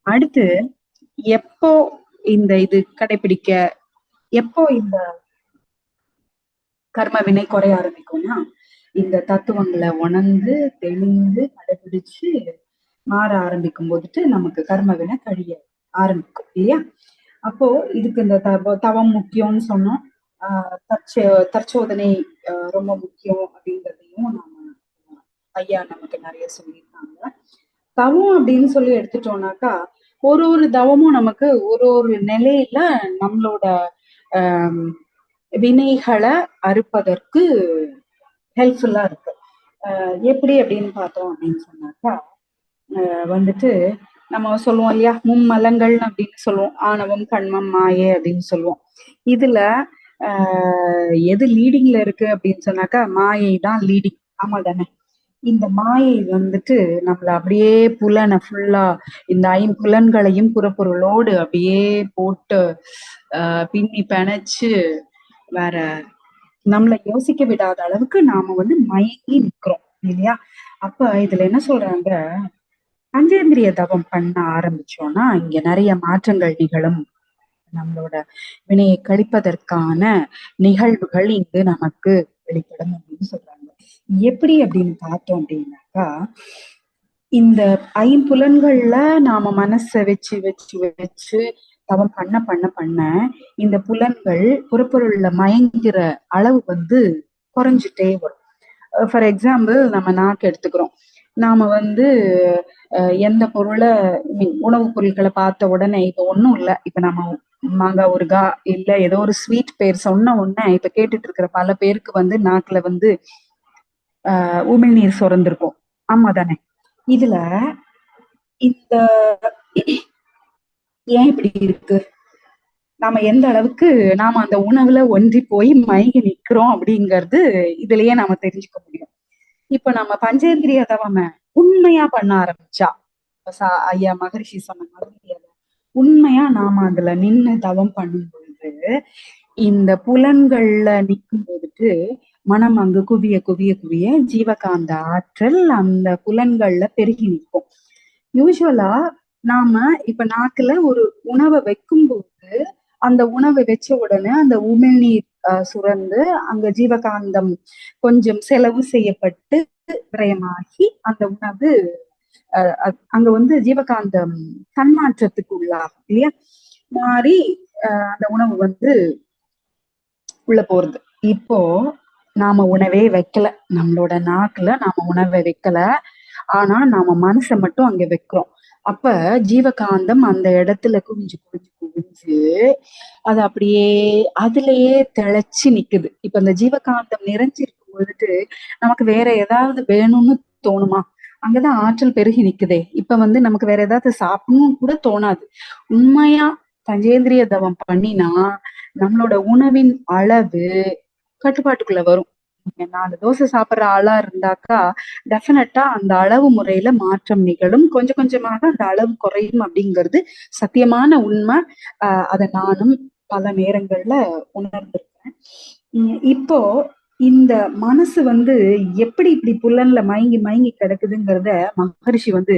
S1: அடுத்து எப்போ இந்த இது கடைபிடிக்க, எப்போ இந்த கர்ம வினை குறைய ஆரம்பிக்கும்னா, இந்த தத்துவங்களை உணர்ந்து தெளிந்து கடைபிடிச்சு மாற ஆரம்பிக்கும் போதுட்டு நமக்கு கர்ம வினை கழிய ஆரம்பிக்கும் இல்லையா? அப்போ இதுக்கு இந்த தவம் முக்கியம்னு சொன்னோம். தற்சோதனை ரொம்ப முக்கியம் அப்படிங்கிறதையும் நாம ஐயா நமக்கு நிறைய சொல்லியிருக்காங்க. தவம் அப்படின்னு சொல்லி எடுத்துட்டோம்னாக்கா, ஒரு ஒரு தவமும் நமக்கு ஒரு ஒரு நிலையில நம்மளோட வினைகளை அறுப்பதற்கு ஹெல்ப்ஃபுல்லா இருக்கு. எப்படி அப்படின்னு பார்த்தோம் அப்படின்னு சொன்னாக்கா, வந்துட்டு நம்ம சொல்லுவோம் இல்லையா, மும்மலங்கள் அப்படின்னு சொல்லுவோம். ஆணவம், கண்மம், மாயை அப்படின்னு சொல்லுவோம். இதுல எது லீடிங்ல இருக்கு அப்படின்னு சொன்னாக்கா, மாயை தான் லீடிங். ஆமா தானே? இந்த மாயை வந்துட்டு நம்மள அப்படியே ஃபுல்லா இந்த ஐம்புலன்களையும் புறப்பொருளோடு அப்படியே போட்டு பின்னி பிணைச்சு வேற நம்மளை யோசிக்க விடாத அளவுக்கு நாம வந்து மயங்கி நிக்கிறோம் இல்லையா? அப்ப இதுல என்ன சொல்றாங்க, பஞ்சேந்திரிய தவம் பண்ண ஆரம்பிச்சோம்னா இங்க நிறைய மாற்றங்கள் நிகழும். நம்மளோட வினையை கழிப்பதற்கான நிகழ்வுகள் இங்கு நமக்கு வெளிப்படும் அப்படின்னு சொல்றாங்க. எப்படி அப்படின்னு பார்த்தோம் அப்படின்னாக்கா, இந்த ஐம்புலன்கள்ல நாம மனச வச்சு வச்சு வச்சு தவம் பண்ண இந்த புலன்கள் புறப்பொருள்ல மயங்கிற அளவு வந்து குறைஞ்சிட்டே வரும். ஃபார் எக்ஸாம்பிள் நம்ம நாக்கு எடுத்துக்கிறோம். நாம வந்து எந்த பொருளை உணவுப் பொருட்களை பார்த்த உடனே இப்ப ஒண்ணும் இல்லை, இப்ப நம்ம மாங்காய் ஊறுகாய் இல்ல ஏதோ ஒரு ஸ்வீட் பேர் சொன்ன உடனே இப்ப கேட்டுட்டு இருக்கிற பல பேருக்கு வந்து நாக்குல வந்து உமிழ்நீர் சுரந்திருக்கும். ஆமா தானே? இதுல இந்த ஏன் இப்படி இருக்கு, நாம எந்த அளவுக்கு நாம அந்த உணவுல ஒன்றி போய் மயங்கி நிக்கிறோம் அப்படிங்கிறது இதுலயே நாம தெரிஞ்சுக்க முடியும். இப்ப நம்ம பஞ்சேந்திரிய தவம உண்மையா பண்ண ஆரம்பிச்சா, ஐயா மகரிஷி சொன்ன மாதிரி உண்மையா நாம அதுல நின்னு தவம் பண்ணும் பொழுது இந்த புலன்கள்ல நிற்கும் போதுட்டு மனம் அங்கு குவிய குவிய குவிய ஜீவகாந்த ஆற்றல் அந்த புலன்கள்ல பெருகி நிற்கும். யூஸ்வலா நாம இப்ப நாக்குல ஒரு உணவை வைக்கும் போது அந்த உணவை வச்ச உடனே அந்த உமிழ்நீர் சுரந்து அங்க ஜீவகாந்தம் கொஞ்சம் செலவு செய்யப்பட்டு விரயமாகி அந்த உணவு அங்க வந்து ஜீவகாந்தம் தன்மாற்றத்துக்கு உள்ளாகும் இல்லையா? மாறி அந்த உணவு வந்து உள்ள போறது. இப்போ நாம உணவே வைக்கல, நம்மளோட நாக்குல நாம உணவை வைக்கல, ஆனா நாம மனசை மட்டும் அங்க வைக்கிறோம். அப்ப ஜீவகாந்தம் அந்த இடத்துல குவிஞ்சு குவிஞ்சு குவிஞ்சு அது அப்படியே அதுலயே திளைச்சு நிக்குது. இப்ப அந்த ஜீவகாந்தம் நிறைஞ்சிருக்கும் பொழுது நமக்கு வேற ஏதாவது வேணும்னு தோணுமா? அங்கதான் ஆற்றல் பெருகி நிக்குதே. இப்ப வந்து நமக்கு வேற ஏதாவது சாப்பிடணும் கூட தோணாது. உண்மையா பஞ்சேந்திரிய தவம் பண்ணினா நம்மளோட உணவின் அளவு கட்டுப்பாட்டுக்குள்ள வரும். 4 தோசை சாப்பிடுற ஆளா இருந்தாக்கா டெஃபினட்டா அந்த அளவு முறையில மாற்றம் நிகழும். கொஞ்சம் கொஞ்சமாக அந்த அளவு குறையும் அப்படிங்கிறது சத்தியமான உண்மை. அதை நானும் பல நேரங்கள்ல உணர்ந்திருக்கேன். இப்போ இந்த மனசு வந்து எப்படி இப்படி புலன்ல மயங்கி மயங்கி கிடக்குதுங்கிறத மகரிஷி வந்து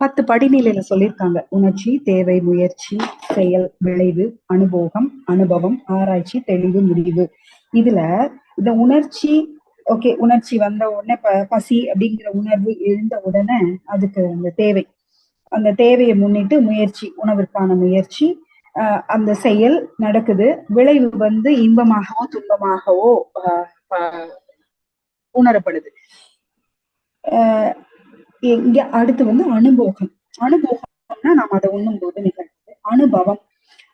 S1: 10 படிநிலையில சொல்லியிருக்காங்க. உணர்ச்சி, தேவை, முயற்சி, செயல், விளைவு, அனுபோகம், அனுபவம், ஆராய்ச்சி, தெளிவு, முடிவு. இதுல இந்த உணர்ச்சி, ஓகே, உணர்ச்சி வந்த உடனே பசி அப்படிங்கிற உணர்வு எழுந்த உடனே அதுக்கு அந்த தேவை, அந்த தேவையை முன்னிட்டு முயற்சி, உணவிற்கான முயற்சி, அந்த செயல் நடக்குது. விளைவு வந்து இன்பமாகவோ துன்பமாகவோ உணரப்படுது. இங்க அடுத்து வந்து அனுபோகம். அனுபோகம்னா நாம அதை உண்ணும் போது நிகழ்வு. அனுபவம்,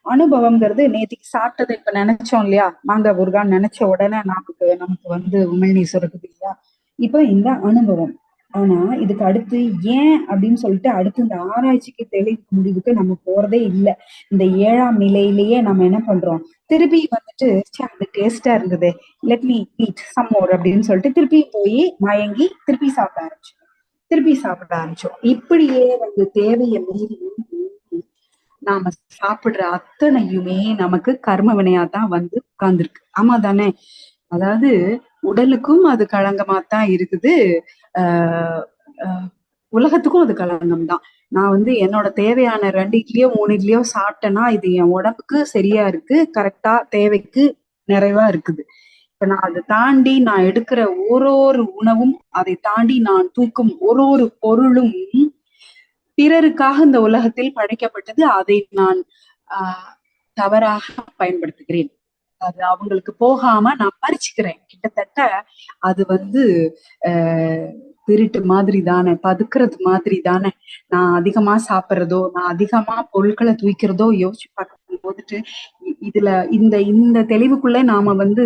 S1: அனுபவம்ங்கிறது நேற்றுக்கு சாப்பிட்டதை இப்ப நினைச்சோம் இல்லையா, மாங்காய் ஊறுகான்னு நினைச்ச உடனே நமக்கு வந்து உமிழ்நீர் சுரக்குது இல்லையா? இப்ப இந்த அனுபவம். ஆனா இதுக்கு அடுத்து ஏன் அப்படின்னு சொல்லிட்டு அடுத்து இந்த ஆராய்ச்சிக்கு தெளிவு முடிவுக்கு நம்ம போறதே இல்லை. இந்த 7ஆம் நிலையிலேயே நம்ம என்ன பண்றோம், திருப்பி வந்துட்டு அது டேஸ்டா இருந்தது, let me eat some more அப்படின்னு சொல்லிட்டு திருப்பி போய் மயங்கி திருப்பி சாப்பிட ஆரம்பிச்சோம். இப்படியே வந்து தேவையை மீறி நாம சாப்பிடுற அத்தனையுமே நமக்கு கர்ம வினையாதான் வந்து உட்கார்ந்துருக்கு. ஆமா தானே? அதாவது உடலுக்கும் அது களங்கமாத்தான் இருக்குது, உலகத்துக்கும் அது களங்கம் தான். நான் வந்து என்னோட தேவையான 2 இட்லியோ 3 இட்லியோ சாப்பிட்டேன்னா இது என் உடம்புக்கு சரியா இருக்கு, கரெக்டா தேவைக்கு நிறைவா இருக்குது. இப்ப நான் அதை தாண்டி நான் எடுக்கிற ஒரு உணவும், அதை தாண்டி நான் தூக்கும் ஒரு பொருளும் பிறருக்காக இந்த உலகத்தில் படைக்கப்பட்டது. அதை நான் தவறாக பயன்படுத்துகிறேன். அது அவங்களுக்கு போகாம நான் பறிச்சுக்கிறேன். கிட்டத்தட்ட அது வந்து திருட்டு மாதிரி தானே, பதுக்குறது மாதிரி தானே. நான் அதிகமா சாப்பிட்றதோ, நான் அதிகமா பொருட்களை தூக்கிறதோ யோசிச்சு பார்க்கும் போதுட்டு இதுல இந்த தெளிவுக்குள்ள நாம வந்து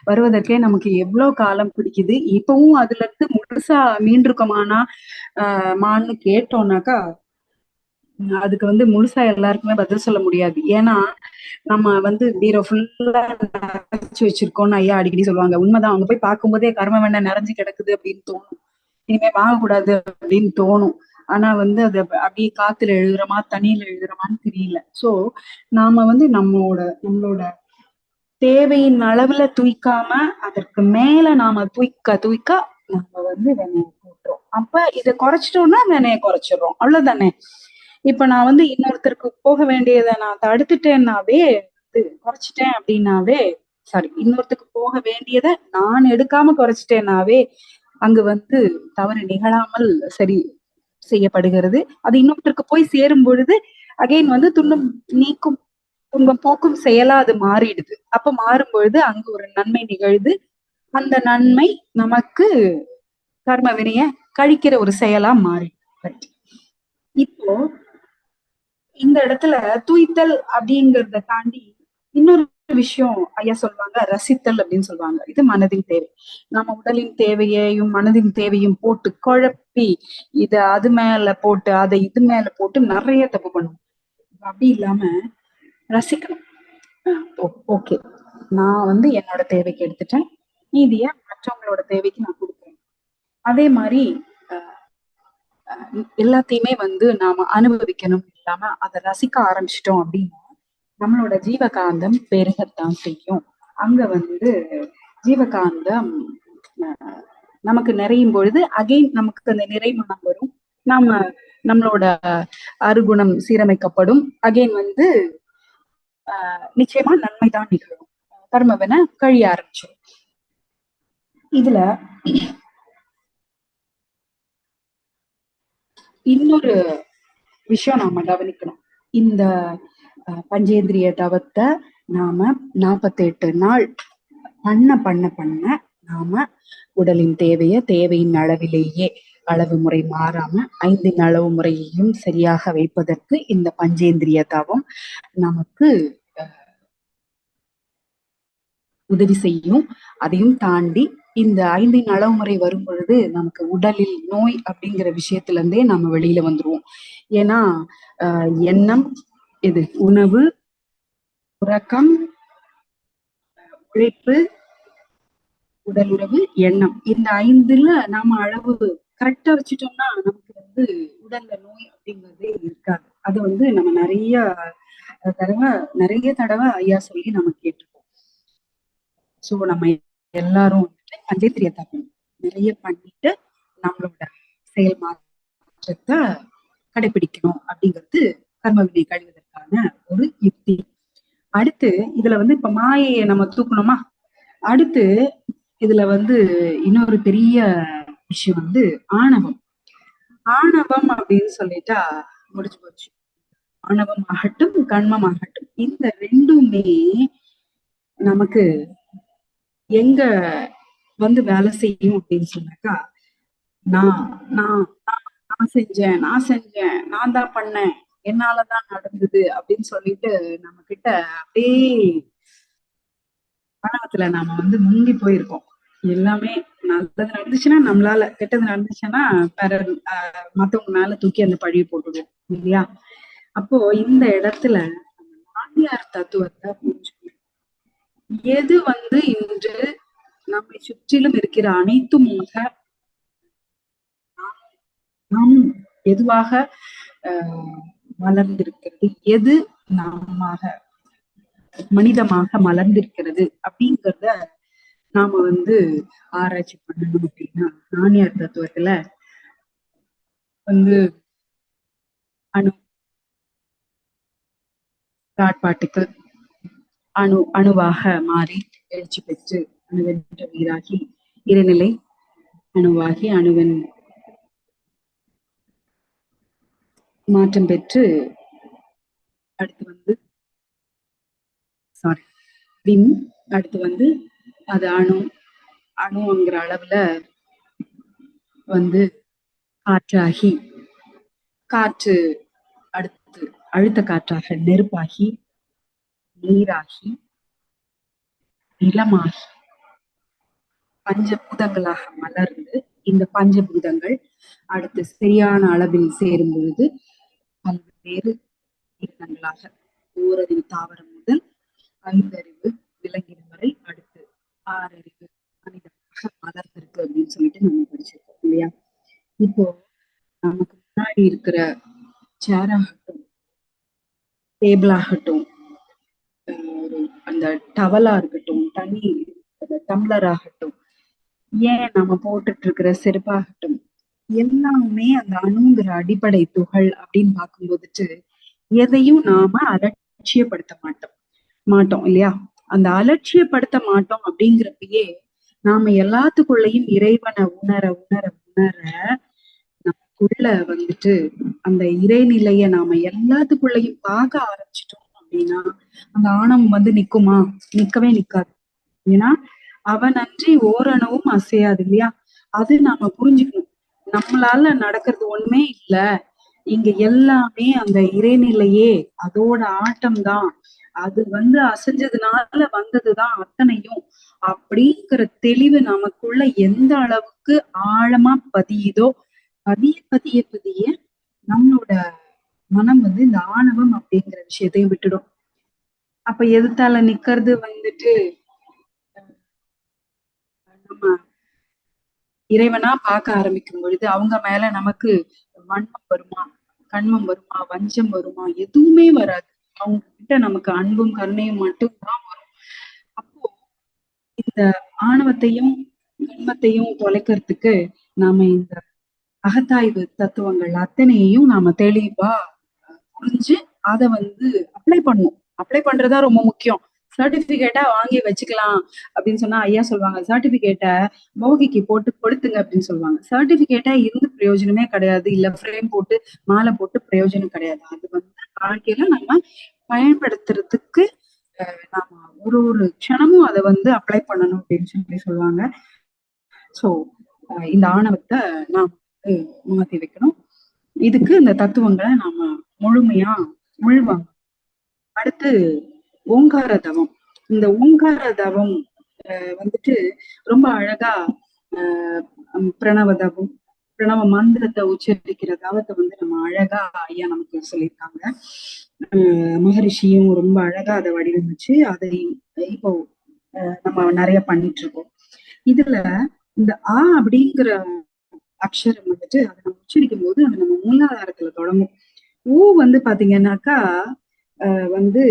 S1: வருவதற்கே நமக்கு எவ்வளவு காலம் பிடிக்குது. இப்பவும் அதுல இருந்து முழுசா மீண்டிருக்கோமானா மான்னு கேட்டோம்னாக்கா அதுக்கு வந்து முழுசா எல்லாருக்குமே பதில் சொல்ல முடியாது. ஏன்னா நம்ம வந்து பீரோ ஃபுல்லா நிறைச்சு வச்சிருக்கோம்னு ஐயா அடிக்கடி சொல்லுவாங்க. உண்மைதான். அவங்க போய் பார்க்கும்போதே கர்ம வெண்ணெய் நிறைஞ்சு கிடக்குது அப்படின்னு தோணும். இனிமே வாங்கக்கூடாது அப்படின்னு தோணும். ஆனா வந்து அது அப்படியே காத்துல எழுதுறோமா தண்ணியில எழுதுறோமான்னு தெரியல. சோ நாம வந்து நம்மளோட தேவையின் அளவுல தூய்க்காம அதற்கு மேல நாம தூய்க்க தூய்க்க நம்ம வந்து வினைய கூட்டுறோம். அப்ப இதை குறைச்சிட்டோம்னா வினைய குறைச்சிடுறோம், அவ்வளவுதானே. இப்ப நான் வந்து இன்னொருத்தருக்கு போக வேண்டியதை நான் தடுத்துட்டேன்னாவே, குறைச்சிட்டேன் அப்படின்னாவே, சாரி, இன்னொருத்தருக்கு போக வேண்டியதை நான் எடுக்காம குறைச்சிட்டேன்னாவே அங்கு வந்து தவறு நிகழாமல் சரி செய்யப்படுகிறது. அது இன்னொருத்தருக்கு போய் சேரும் பொழுது அகைன் வந்து துன்பம் நீக்கும் துன்பம் போக்கும் செயலா அது மாறிடுது. அப்ப மாறும் பொழுது அங்கு ஒரு நன்மை நிகழ்து. அந்த நன்மை நமக்கு கர்ம வினைய கழிக்கிற ஒரு செயலா மாறிடுது. இப்போ இந்த இடத்துல தூய்த்தல் அப்படிங்கறத தாண்டி இன்னொரு விஷயம் ஐயா சொல்லுவாங்க, ரசித்தல் அப்படின்னு சொல்லுவாங்க. இது மனதின் தேவை. நம்ம உடலின் தேவையையும் மனதின் தேவையும் போட்டு குழப்பி இத அது மேல போட்டு அதை இது மேல போட்டு நிறைய தப்பு பண்ணுவோம். அப்படி இல்லாம ரசிக்கணும். ஓகே, நான் வந்து என்னோட தேவைக்கு எடுத்துட்டேன், மீதிய மற்றவங்களோட தேவைக்கு நான் கொடுக்குறேன். அதே மாதிரி எல்லாத்தையுமே வந்து நாம அனுபவிக்கணும் இல்லாம அதை ரசிக்க ஆரம்பிச்சிட்டோம் அப்படின்னா நம்மளோட ஜீவகாந்தம் பெருகத்தான் செய்யும். அங்க வந்து ஜீவகாந்தம் நமக்கு நிறையும் பொழுது அகைன் நமக்கு அந்த நிறைமனம் வரும். நாம நம்மளோட அருகுணம் சீரமைக்கப்படும். அகைன் வந்து நிச்சயமா நன்மைதான் நிகழும். கர்மவன கழிய ஆரம்பிச்சிடும். இதுல இன்னொரு விஷயம் நாம கவனிக்கணும். இந்த பஞ்சேந்திரிய தவத்தை நாம 48 நாள் பண்ண பண்ண பண்ண நாம உடலின் தேவையின் அளவிலேயே அளவு முறை மாறாம 5 அளவு முறையையும் சரியாக வைப்பதற்கு இந்த பஞ்சேந்திரிய தவம் நமக்கு உதவி செய்யும். அதையும் தாண்டி இந்த 5 அளவு முறை வரும் பொழுது நமக்கு உடலில் நோய் அப்படிங்கிற விஷயத்துல இருந்தே நாம வெளியில வந்துருவோம். ஏன்னா எண்ணம், இது உணவு, உறக்கம், உழைப்பு, உடல் உறவு, எண்ணம், இந்த 5ல நாம அளவு கரெக்டா வச்சுட்டோம்னா நமக்கு வந்து உடல்ல நோய் அப்படிங்கிறதே இருக்காது. அது வந்து நம்ம நிறைய தடவை ஐயா சொல்லி நம்ம கேட்டிருக்கோம். சோ நம்ம எல்லாரும் பஞ்சேந்திரிய தவம் நிறைய பண்ணிட்டு நம்மளோட செயல் மாற்றத்தை கடைபிடிக்கணும் அப்படிங்கிறது கர்ம வினை கழிவதற்கான ஒரு யுக்தி. அடுத்து இதுல வந்து இப்ப மாயையை நம்ம தூக்கணுமா, அடுத்து இதுல வந்து இன்னொரு பெரிய விஷயம் வந்து ஆணவம். ஆணவம் அப்படின்னு சொல்லிட்டா முடிச்சு போச்சு. ஆணவம் ஆகட்டும் கண்மம் ஆகட்டும், இந்த ரெண்டுமே நமக்கு எங்க வந்து வேலை செய்யும் அப்படின்னு சொன்னாக்கா, நான் நான் நான் செஞ்சேன் நான் தான் பண்ணேன், என்னாலதான் நடந்தது அப்படின்னு சொல்லிட்டு நம்ம கிட்ட அப்படியே ஆணவத்துல நாம வந்து முங்கி போயிருக்கோம். எல்லாமே நல்லது நடந்துச்சுன்னா நம்மளால, கெட்டது நடந்துச்சுன்னா மத்தவங்க மேல தூக்கி அந்த பழியை போட்டுடுவோம் இல்லையா. அப்போ இந்த இடத்துல நான்யார் தத்துவத்தை புரிஞ்சுக்கணும். எது வந்து இன்று நம்மை சுற்றிலும் இருக்கிற அனைத்துமாக நாம் எதுவாக மலர்ந்திருக்கிறது, எது நாம மனிதமாக மலர்ந்திருக்கிறது அப்படிங்கிறத நாம வந்து ஆராய்ச்சி பண்ணணும். அப்படின்னா நான்யார் தத்துவத்துல வந்து அணு காட்பாட்டுக்கு அணுவாக மாறி எழுச்சி பெற்று அணுவென்ற உயிராகி இறைநிலை அணுவாகி அணுவின் மாற்றம் பெற்று அடுத்து வந்து விண், அடுத்து வந்து அது அணுங்கிற அளவுல வந்து காற்றாகி, காற்று அடுத்து அழுத்த காற்றாக நெருப்பாகி, நீராகி, நிலமாகி, பஞ்சபூதங்களாக மலர்ந்து இந்த பஞ்சபூதங்கள் அடுத்து சரியான அளவில் சேரும் பொழுது பல்வேறு உயிரினங்களாக ஓரறிவு தாவரம் முதல் 5 அறிவு விலங்கினம் வரை அடுத்து 6 அறிவு மனிதனாக மலர்ந்திருக்கு அப்படின்னு சொல்லிட்டு நம்ம படிச்சிருக்கோம் இல்லையா. இப்போ நமக்கு முன்னாடி இருக்கிற சேர் ஆகட்டும், டேபிள் ஆகட்டும், ஒரு அந்த டவலா இருக்கட்டும், தண்ணி டம்ளர் ஆகட்டும், ஏன் நம்ம போட்டுட்டு இருக்கிற செருப்பாகட்டும், எல்லாமே அந்த அணுங்கிற அடிப்படை துகள் அப்படின்னு பார்க்கும்போதுட்டு எதையும் நாம அலட்சியப்படுத்த மாட்டோம் மாட்டோம் இல்லையா? அந்த அலட்சியப்படுத்த மாட்டோம் அப்படிங்கிறப்பயே நாம எல்லாத்துக்குள்ளயும் இறைவனை உணர உணர உணர நமக்குள்ள வந்துட்டு அந்த இறைநிலைய நாம எல்லாத்துக்குள்ளயும் பார்க்க ஆரம்பிச்சிட்டோம் அப்படின்னா அந்த ஆணவம் வந்து நிக்குமா? நிக்கவே நிக்காது. ஏன்னா அவன் அன்றி ஓரணவும் அசையாது இல்லையா? அது நாம புரிஞ்சுக்கணும். நம்மளால நடக்கிறது ஒண்ணுமே இல்ல. இங்க எல்லாமே அந்த இறைநிலையே அதோட ஆட்டம் தான். அது வந்து அசைஞ்சதுனால வந்ததுதான் அத்தனையும் அப்படிங்கிற தெளிவு நமக்குள்ள எந்த அளவுக்கு ஆழமா பதியுதோ பதிய பதிய பதிய நம்மளோட மனம் வந்து இந்த ஆணவம் அப்படிங்கிற விஷயத்தையும் விட்டுடும். அப்ப எதிர்த்தால நிக்கிறது வந்துட்டு நம்ம இறைவனா பார்க்க ஆரம்பிக்கும் பொழுது அவங்க மேல நமக்கு வன்மம் வருமா, கண்மம் வருமா, வஞ்சம் வருமா? எதுவுமே வராது. அவங்க கிட்ட நமக்கு அன்பும் கருணையும் மட்டும்தான் வரும். அப்போ இந்த ஆணவத்தையும் கண்மத்தையும் தொலைக்கிறதுக்கு நாம இந்த அகத்தாய்வு தத்துவங்கள் அத்தனையையும் நாம தெளிவா புரிஞ்சு அத வந்து அப்ளை பண்ணும். அப்ளை பண்றதா ரொம்ப முக்கியம். சர்டிபிகேட்டா வாங்கி வச்சுக்கலாம் அப்படின்னு சொன்னா ஐயா சொல்லுவாங்க, சர்டிபிகேட்ட போகிக்கு போட்டு கொடுத்துங்க அப்படின்னு சொல்லுவாங்க. சர்டிபிகேட்டா இருந்து பிரயோஜனமே கிடையாது. இல்ல ஃப்ரேம் போட்டு மாலை போட்டு பிரயோஜனம் கிடையாது. அது வந்து வாழ்க்கையில நம்ம பயன்படுத்துறதுக்கு நாம ஒரு ஒரு க்ஷணமும் அத வந்து அப்ளை பண்ணணும் அப்படின்னு சொல்லி சொல்லுவாங்க. சோ இந்த ஆணவத்த நாம வந்து மாத்தி வைக்கணும். இதுக்கு இந்த தத்துவங்களை நாம முழுமையா உள்வாங்க. அடுத்து ஓங்கார தவம். இந்த ஓங்கார தவம் வந்துட்டு ரொம்ப அழகா பிரணவ தவம், பிரணவ மந்திரத்தை உச்சரிக்கிற தவத்தை வந்து நம்ம அழகா ஐயா நமக்கு சொல்லியிருக்காங்க. மகரிஷியும் ரொம்ப அழகா அதை வடிவமைச்சு அதை இப்போ நம்ம நிறைய பண்ணிட்டு இருக்கோம். இதுல இந்த அப்படிங்கிற அக்ஷரம் வந்துட்டு அதை நம்ம உச்சரிக்கும் போது அது நம்ம மூலாதாரத்துல தொடங்கும். வந்து பாத்தீங்கன்னாக்கா வந்து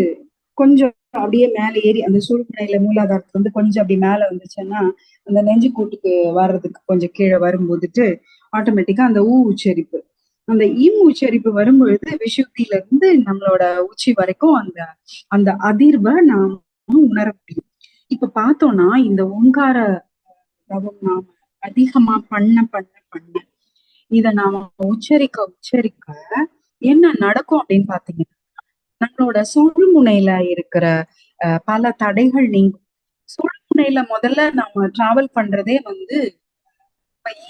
S1: கொஞ்சம் அப்படியே மேல ஏறி அந்த சுழுமுனையில மூலாதாரத்துக்கு வந்து கொஞ்சம் அப்படி மேல வந்துச்சுன்னா அந்த நெஞ்சு கூட்டுக்கு வர்றதுக்கு கொஞ்சம் கீழே வரும்போதுட்டு ஆட்டோமேட்டிக்கா அந்த உச்சரிப்பு, அந்த உச்சரிப்பு வரும்பொழுது விஷுத்தில இருந்து நம்மளோட உச்சி வரைக்கும் அந்த அந்த அதிர்வை நாம உணர முடியும். இப்ப பார்த்தோம்னா இந்த ஓங்கார தவம் நாம அதிகமா பண்ண பண்ண பண்ண இத நாம உச்சரிக்க உச்சரிக்க என்ன நடக்கும் அப்படின்னு பாத்தீங்கன்னா நம்மளோட சுழுமுனையில இருக்கிற பல தடைகள் நீங்கும். சுழுமுனையில முதல்ல நம்ம டிராவல் பண்றதே வந்து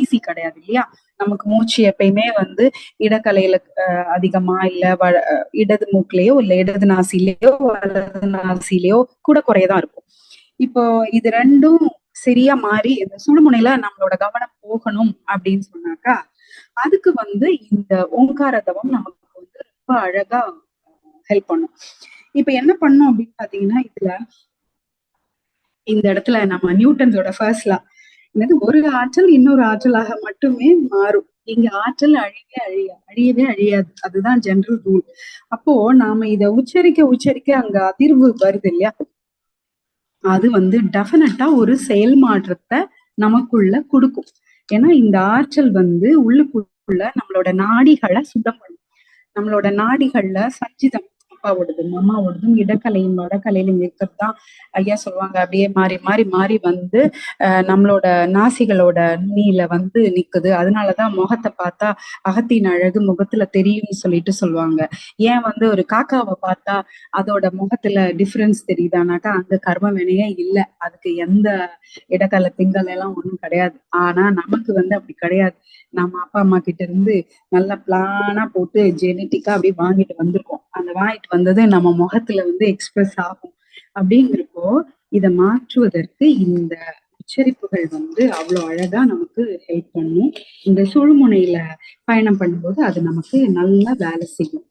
S1: ஈஸி கிடையாது இல்லையா? நமக்கு மூச்சு எப்பயுமே வந்து இடக்கலையில அதிகமா இல்ல இடது மூக்குலயோ இல்ல இடது நாசிலேயோ வலது நாசிலேயோ கூட குறையதான் இருக்கும். இப்போ இது ரெண்டும் சரியா மாறி இந்த சுழுமுனையில நம்மளோட கவனம் போகணும் அப்படின்னு சொன்னாக்கா அதுக்கு வந்து இந்த ஓங்கார தவம் நமக்கு வந்து ரொம்ப அழகா ஹெல்ப் பண்ணும். இப்ப என்ன பண்ணும் அப்படின்னு பாத்தீங்கன்னா இதுல இந்த இடத்துல நம்ம நியூட்டன்ஸோட ஃபர்ஸ்ட் லா என்னது ஒரு ஆற்றல் இன்னொரு ஆற்றலாக மட்டுமே மாறும். இங்க ஆற்றல் அழியவே அழியாது. அதுதான் ஜெனரல் ரூல். அப்போ நாம இத உச்சரிக்க உச்சரிக்க அங்க அதிர்வு வருது இல்லையா? அது வந்து டெஃபினட்டா ஒரு செயல் மாற்றத்தை நமக்குள்ள கொடுக்கும். ஏன்னா இந்த ஆற்றல் வந்து உள்ளுக்குள்ள நம்மளோட நாடிகளை சுத்தம் பண்ணும். நம்மளோட நாடிகள்ல சஞ்சிதம் அப்பாவோடதும் அம்மாவோடதும் இடக்கலையும் வடக்கலையிலும் இருக்கிறதுதான் ஐயா சொல்லுவாங்க. அப்படியே மாறி மாறி மாறி வந்து நம்மளோட நாசிகளோட நுனியில வந்து நிக்குது. அதனாலதான் முகத்தை பார்த்தா அகத்தின் அழகு முகத்துல தெரியும்னு சொல்லிட்டு சொல்லுவாங்க. ஏன் வந்து ஒரு காக்காவை பார்த்தா அதோட முகத்துல டிஃபரன்ஸ் தெரியுதானாக்கா அங்க கர்ம வினையே இல்லை. அதுக்கு எந்த இடக்கலை திங்கள் எல்லாம் ஒண்ணும் கிடையாது. ஆனா நமக்கு வந்து அப்படி கிடையாது. நம்ம அப்பா அம்மா கிட்ட இருந்து நல்லா பிளானா போட்டு ஜெனட்டிக்கா அப்படியே வாங்கிட்டு வந்திருக்கோம். அந்த வாங்கிட்டு வந்தது நம்ம முகத்துல வந்து எக்ஸ்பிரஸ் ஆகும். அப்படிங்கிறப்போ இதை மாற்றுவதற்கு இந்த உச்சரிப்புகள் வந்து அவ்வளவு அழகா நமக்கு ஹெல்ப் பண்ணும். இந்த சுழுமுனையில பயணம் பண்ணும்போது அது நமக்கு நல்லா வேலை செய்யும்.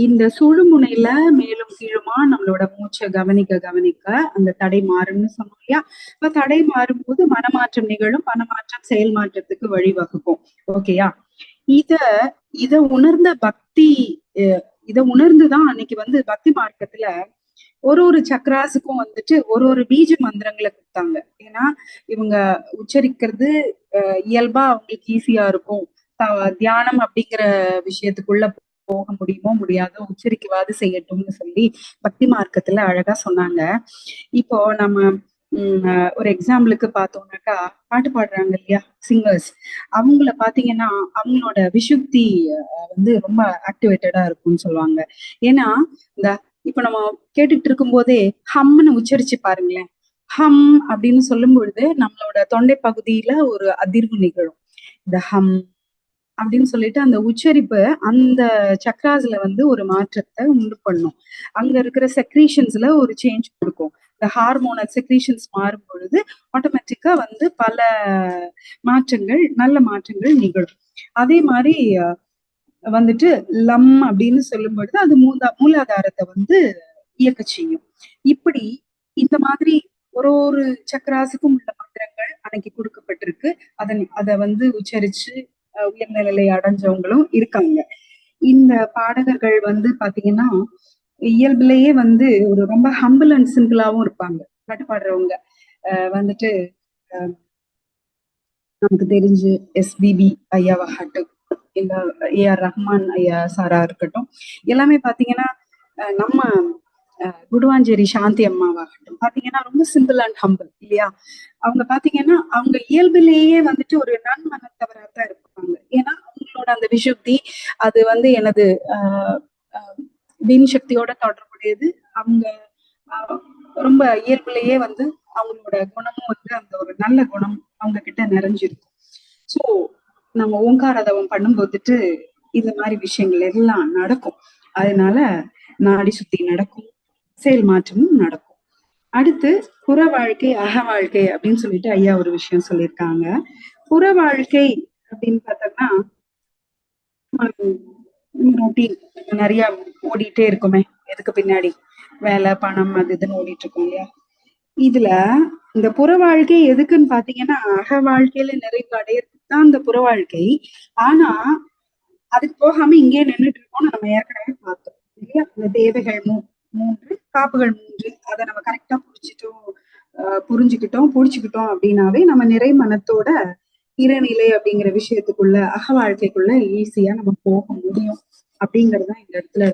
S1: இந்த சுழுமுனையில மேலும் கீழுமா நம்மளோட மூச்சை கவனிக்க கவனிக்க அந்த தடை மாறும்னு சொன்னோம் இல்லையா? இப்ப தடை மாறும்போது மனமாற்றம் நிகழும். மனமாற்றம் செயல் மாற்றத்துக்கு வழிவகுக்கும். ஓகேயா? இத இத உணர்ந்த பக்தி இத உணர்ந்துதான் அன்னைக்கு வந்து பக்தி மார்க்கத்துல ஒரு சக்ராஸுக்கும் வந்துட்டு ஒரு பீஜ மந்திரங்களை கொடுத்தாங்க. ஏன்னா இவங்க உச்சரிக்கிறது இயல்பா அவங்களுக்கு ஈஸியா இருக்கும். தியானம் அப்படிங்கிற விஷயத்துக்குள்ள போக முடியுமோ முடியாதோ உச்சரிக்கவாது செய்யட்டும்னு சொல்லி பக்தி மார்க்கத்துல அழகா சொன்னாங்க. இப்போ நம்ம ஒரு எக்ஸாம்பிளுக்கு பார்த்தோம்னாக்கா பாட்டு பாடுறாங்க இல்லையா சிங்கர்ஸ், அவங்கள பாத்தீங்கன்னா அவங்களோட விஷுப்தி வந்து ரொம்ப ஆக்டிவேட்டடா இருக்கும்னு சொல்லுவாங்க. ஏன்னா இந்த இப்ப நம்ம கேட்டுட்டு இருக்கும் போதே ஹம்னு உச்சரிச்சு பாருங்களேன். ஹம் அப்படின்னு சொல்லும் பொழுது நம்மளோட தொண்டை பகுதியில ஒரு அதிர்வு நிகழும். இந்த ஹம் அப்படின்னு சொல்லிட்டு அந்த உச்சரிப்பு அந்த சக்ராஸ்ல வந்து ஒரு மாற்றத்தை உண்டு பண்ணும். அங்க இருக்கிற செக்ரீஷன்ஸ்ல ஒரு சேஞ்ச் கொடுக்கும். இந்த ஹார்மோனல் செக்ரீஷன்ஸ் மாறும் பொழுது ஆட்டோமேட்டிக்கா வந்து பல மாற்றங்கள், நல்ல மாற்றங்கள் நிகழும். அதே மாதிரி வந்துட்டு லம் அப்படின்னு சொல்லும் பொழுது அது மூலாதாரத்தை வந்து இயக்க செய்யும். இப்படி இந்த மாதிரி ஒரு சக்கராசுக்கும் உள்ள மந்திரங்கள் அன்னைக்கு கொடுக்கப்பட்டிருக்கு. அத வந்து உச்சரிச்சு உயர்நிலை அடைஞ்சவங்களும் இருக்காங்க. இந்த பாடகர்கள் வந்து பாத்தீங்கன்னா இயல்புலயே வந்து ஒரு ரொம்ப ஹம்பிள் அண்ட் சிம்பிளாவும் இருப்பாங்க. பாட்டு பாடுறவங்க வந்துட்டு நமக்கு தெரிஞ்சு எஸ்பிபி ஐயாவாகட்டும், இல்ல ஏஆர் ரஹ்மான் ஐயா சாரா இருக்கட்டும், எல்லாமே பாத்தீங்கன்னா நம்ம குடுவாஞ்சேரி சாந்தி அம்மாவாகட்டும் பாத்தீங்கன்னா ரொம்ப சிம்பிள் அண்ட் ஹம்பிள் இல்லையா? அவங்க பாத்தீங்கன்னா அவங்க இயல்பிலேயே வந்துட்டு ஒரு நன்மனத்தவராக இருப்பாங்க. ஏன்னா அவங்களோட அந்த விஷுப்தி அது வந்து எனது வீண் சக்தியோட தொடர்புடையது. அவங்க ரொம்ப இயல்பிலேயே வந்து அவங்களோட குணமும் வந்து அந்த ஒரு நல்ல குணம் அவங்க கிட்ட நிறைஞ்சிருக்கும். சோ நம்ம ஓங்காரதவம் பண்ணும்போதுட்டு இந்த மாதிரி விஷயங்கள் எல்லாம் நடக்கும். அதனால நாடி சுத்தி நடக்கும், செயல் மாற்றமும் நடக்கும். அடுத்து புற வாழ்க்கை அக வாழ்க்கை அப்படின்னு சொல்லிட்டு ஐயா ஒரு விஷயம் சொல்லியிருக்காங்க. புற வாழ்க்கை அப்படின்னு பார்த்தோம்னா ரொட்டீன் நிறைய ஓடிட்டே இருக்குமே, எதுக்கு பின்னாடி வேலை பணம் அது இதுன்னு ஓடிட்டு இருக்கோம் இல்லையா? இதுல இந்த புற வாழ்க்கை எதுக்குன்னு பாத்தீங்கன்னா அக வாழ்க்கையில நிறைவு அடையறதுக்கு தான் இந்த புற வாழ்க்கை. ஆனா அதுக்கு போகாம இங்கே நின்றுட்டு இருக்கோம்னு நம்ம ஏற்கனவே பார்த்தோம் இல்லையா? இந்த தேவைகள் 3, காப்புகள் 3, அதை நம்ம கரெக்டா புரிஞ்சுக்கிட்டோம் அப்படின்னாவே நம்ம நிறை மனத்தோட இறைநிலை அப்படிங்கிற விஷயத்துக்குள்ள அக வாழ்க்கைக்குள்ள ஈஸியா நம்ம போக முடியும் அப்படிங்கறதுதான் இந்த இடத்துல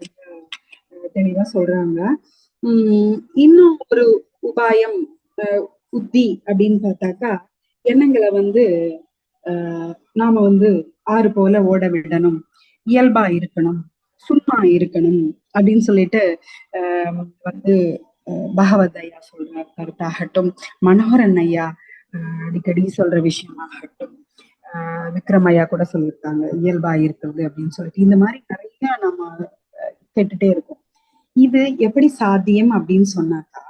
S1: தெளிவா சொல்றாங்க. இன்னும் ஒரு உபாயம் உத்தி அப்படின்னு பார்த்தாக்கா எண்ணங்களை வந்து நாம வந்து ஆறு போல ஓட விடணும், இயல்பா இருக்கணும், சும்மா இருக்கணும் அப்படின்னு சொல்லிட்டு வந்து பகவத் ஐயா சொல்ற கருத்தாகட்டும், மனோகரன் ஐயா அடிக்கடி சொல்ற விஷயமாகட்டும், விக்ரம் ஐயா கூட சொல்லியிருக்காங்க இயல்பா இருக்கிறது அப்படின்னு சொல்லிட்டு. இந்த மாதிரி நிறைய நம்ம கேட்டுட்டே இருக்கோம். இது எப்படி சாத்தியம் அப்படின்னு சொன்னாக்கா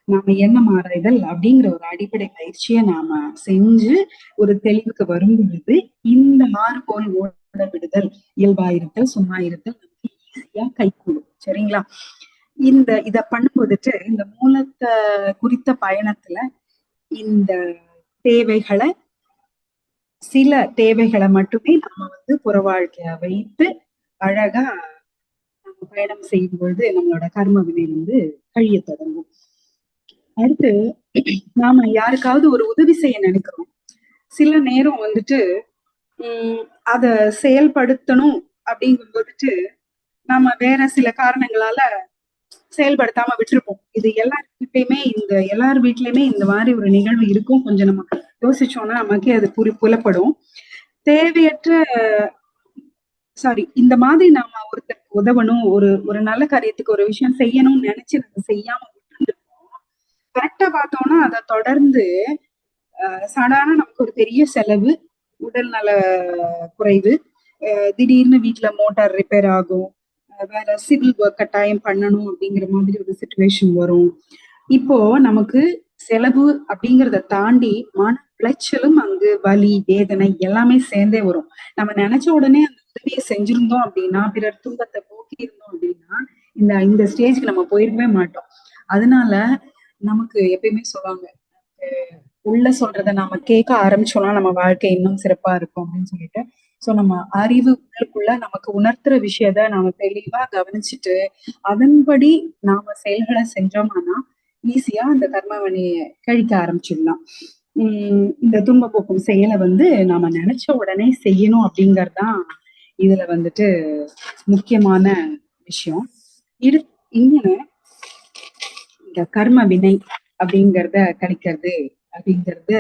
S1: நாம எண்ணம் ஆராய்தல் அப்படிங்கிற ஒரு அடிப்படை பயிற்சியை நாம செஞ்சு ஒரு தெளிவுக்கு வரும் பொழுது இந்த ஆறு போல் ஓட விடுதல், இயல்பா இருத்தல், சும்மா இருத்தல் நமக்கு ஈஸியா கைகூடும். சரிங்களா? இத பண்ணும்போதுட்டு இந்த மூலத்தை குறித்த பயணத்துல இந்த தேவைகளை, சில தேவைகளை மட்டுமே நம்ம வந்து புற வாழ்க்கைய வைத்து அழகா நம்ம பயணம் செய்யும் பொழுது நம்மளோட கர்ம வினை வந்து கழிய தொடங்கும். அடுத்து நாம யாருக்காவது ஒரு உதவி செய்ய நினைக்கிறோம். சில நேரம் வந்துட்டு அத செயல்படுத்தணும் அப்படிங்கும் போதுட்டு நாம வேற சில காரணங்களால செயல்படுத்தாம விட்டுருப்போம். இது எல்லாருக்கிட்டையுமே எல்லார் வீட்லயுமே இந்த மாதிரி ஒரு நிகழ்வு இருக்கும். கொஞ்சம் நம்ம யோசிச்சோம்னா நமக்கே அது புலப்படும். தேவையற்ற இந்த மாதிரி நாம ஒருத்தருக்கு உதவணும், ஒரு நல்ல காரியத்துக்கு ஒரு விஷயம் செய்யணும்னு நினைச்சு நம்ம செய்யாம விட்டுருந்துருக்கோம். கரெக்டா பார்த்தோம்னா அதை தொடர்ந்து சடான நமக்கு ஒரு பெரிய செலவு, உடல் நல குறைவு, திடீர்னு வீட்டுல மோட்டார் ரிப்பேர் ஆகும், வேற சிவில் ஒர்க் கட்டாயம் பண்ணணும் அப்படிங்கிற மாதிரி ஒரு சிச்சுவேஷன் வரும். இப்போ நமக்கு செலவு அப்படிங்கறத தாண்டி மன உளைச்சலும் அங்கு வலி வேதனை எல்லாமே சேர்ந்தே வரும். நம்ம நினைச்ச உடனே அந்த உதவியை செஞ்சிருந்தோம் அப்படின்னா, பிறர் துன்பத்தை போக்கி இருந்தோம் அப்படின்னா இந்த இந்த ஸ்டேஜ்க்கு நம்ம போயிருக்கவே மாட்டோம். அதனால நமக்கு எப்பயுமே சொல்லுவாங்க, உள்ள சொல்றத நாம கேட்க ஆரம்பிச்சோம்னா நம்ம வாழ்க்கை இன்னும் சிறப்பா இருக்கும் அப்படின்னு சொல்லிட்டு. சோ நம்ம அறிவு உள்ளுக்குள்ள நமக்கு உணர்த்துற விஷயத்த நாம தெளிவா கவனிச்சுட்டு அதன்படி நாம செயல்களை செஞ்சோம்னா ஈஸியா அந்த கர்மவினைய கழிக்க ஆரம்பிச்சிடலாம். இந்த துன்ப போக்கும் செயலை வந்து நாம நினைச்ச உடனே செய்யணும் அப்படிங்கறதுதான் இதுல வந்துட்டு முக்கியமான விஷயம். இன்னொன்னு, இந்த கர்ம வினை அப்படிங்கறத கழிக்கிறது அப்படிங்கறத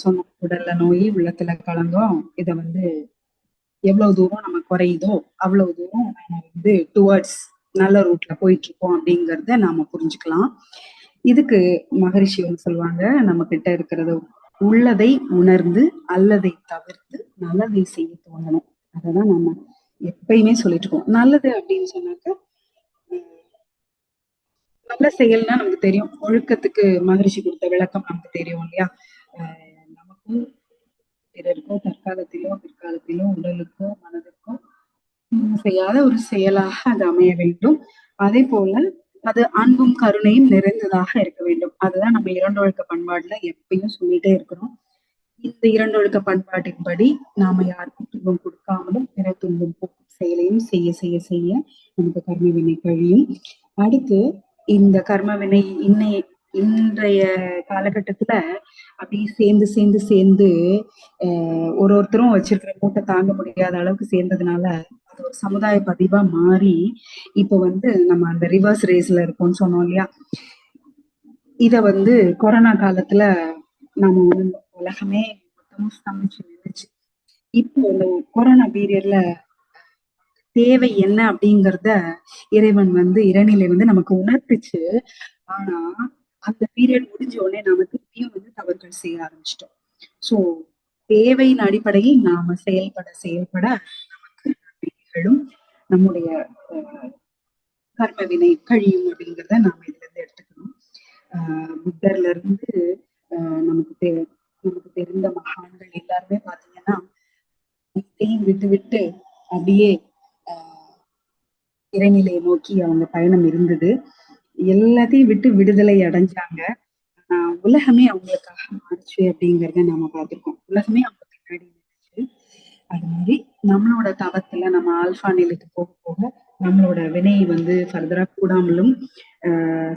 S1: சொன்னோம். உடல்ல நோய் உள்ளத்துல களங்கம் இத வந்து எவ்வளவு தூரம் நம்ம குறையுதோ அவ்வளவு தூரம் நம்ம வந்து டுவர்ட்ஸ் நல்ல ரூட்ல போயிட்டு இருக்கோம் அப்படிங்கறத நாம புரிஞ்சுக்கலாம். இதுக்கு மகரிஷி வந்து சொல்லுவாங்க, நம்ம கிட்ட இருக்கிறத உள்ளதை உணர்ந்து அல்லதை தவிர்த்து நல்லதை செய்ய தோணணும். அததான் நம்ம எப்பயுமே சொல்லிட்டு இருக்கோம். நல்லது அப்படின்னு சொன்னாக்க நல்ல செயல்னா நமக்கு தெரியும். ஒழுக்கத்துக்கு மகரிஷி கொடுத்த விளக்கம் நமக்கு தெரியும் இல்லையா? நமக்கும் பிறருக்கோ தற்காலத்திலோ பிற்காலத்திலோ உடலுக்கோ மனதிற்கோ செய்யாத ஒரு செயலாக அது அமைய வேண்டும். அதே போல அது அன்பும் கருணையும் நிறைந்ததாக இருக்க வேண்டும். அதுதான் நம்ம இரண்டொழுக்க பண்பாடுல எப்பயும் சொல்லிட்டே இருக்கிறோம். இந்த இரண்டொழுக்க பண்பாட்டின்படி நாம யாருக்கும் துன்பம் கொடுக்காமலும் பிற துன்பம் போக்கும் செயலையும் செய்ய செய்ய செய்ய நமக்கு கர்ம வினை கழியும். அடுத்து இந்த கர்ம வினை இன்றைய காலகட்டத்துல அப்படியே சேர்ந்து சேர்ந்து சேர்ந்து ஒருத்தரும் வச்சிருக்கிற மூட்டை தாங்க முடியாத அளவுக்கு சேர்ந்ததுனால அது ஒரு சமுதாய பதிவா மாறி இப்ப வந்து நம்ம அந்த ரிவர்ஸ் ரேஸ்ல இருக்கோம்னு சொன்னோம் இல்லையா? இத வந்து கொரோனா காலத்துல நம்ம உலகமே மொத்தமும் ஸ்தம்பிச்சு நின்றுச்சு. இப்போ இந்த கொரோனா பீரியட்ல தேவை என்ன அப்படிங்கறத இறைவன் வந்து இறைநிலை வந்து நமக்கு உணர்த்துச்சு. ஆனா அந்த பீரியட் முடிஞ்ச உடனே நாம திருப்பியும் வந்து தவறுகள் செய்ய ஆரம்பிச்சிட்டோம். சோ தேவையின் அடிப்படையில் நாம செயல்பட நமக்கு நன்மைகளும் நம்முடைய கர்ம வினை கழியும் அப்படிங்கிறத நாம இதுல இருந்து எடுத்துக்கணும். புத்தர்ல இருந்து நமக்கு தெரிந்த மகான்கள் எல்லாருமே பாத்தீங்கன்னா விட்டு விட்டு அப்படியே இறைநிலையை நோக்கி அவங்க பயணம் இருந்தது. எல்லாத்தையும் விட்டு விடுதலை அடைஞ்சாங்க. உலகமே அவங்களுக்காக மாறுச்சு அப்படிங்கிறத நாம பார்த்திருக்கோம். உலகமே அவங்க பின்னாடி இருந்துச்சு. அது மாதிரி நம்மளோட தவத்துல நம்ம ஆல்பா நிலைக்கு போக போக நம்மளோட வினையை வந்து ஃபர்தரா கூடாமலும்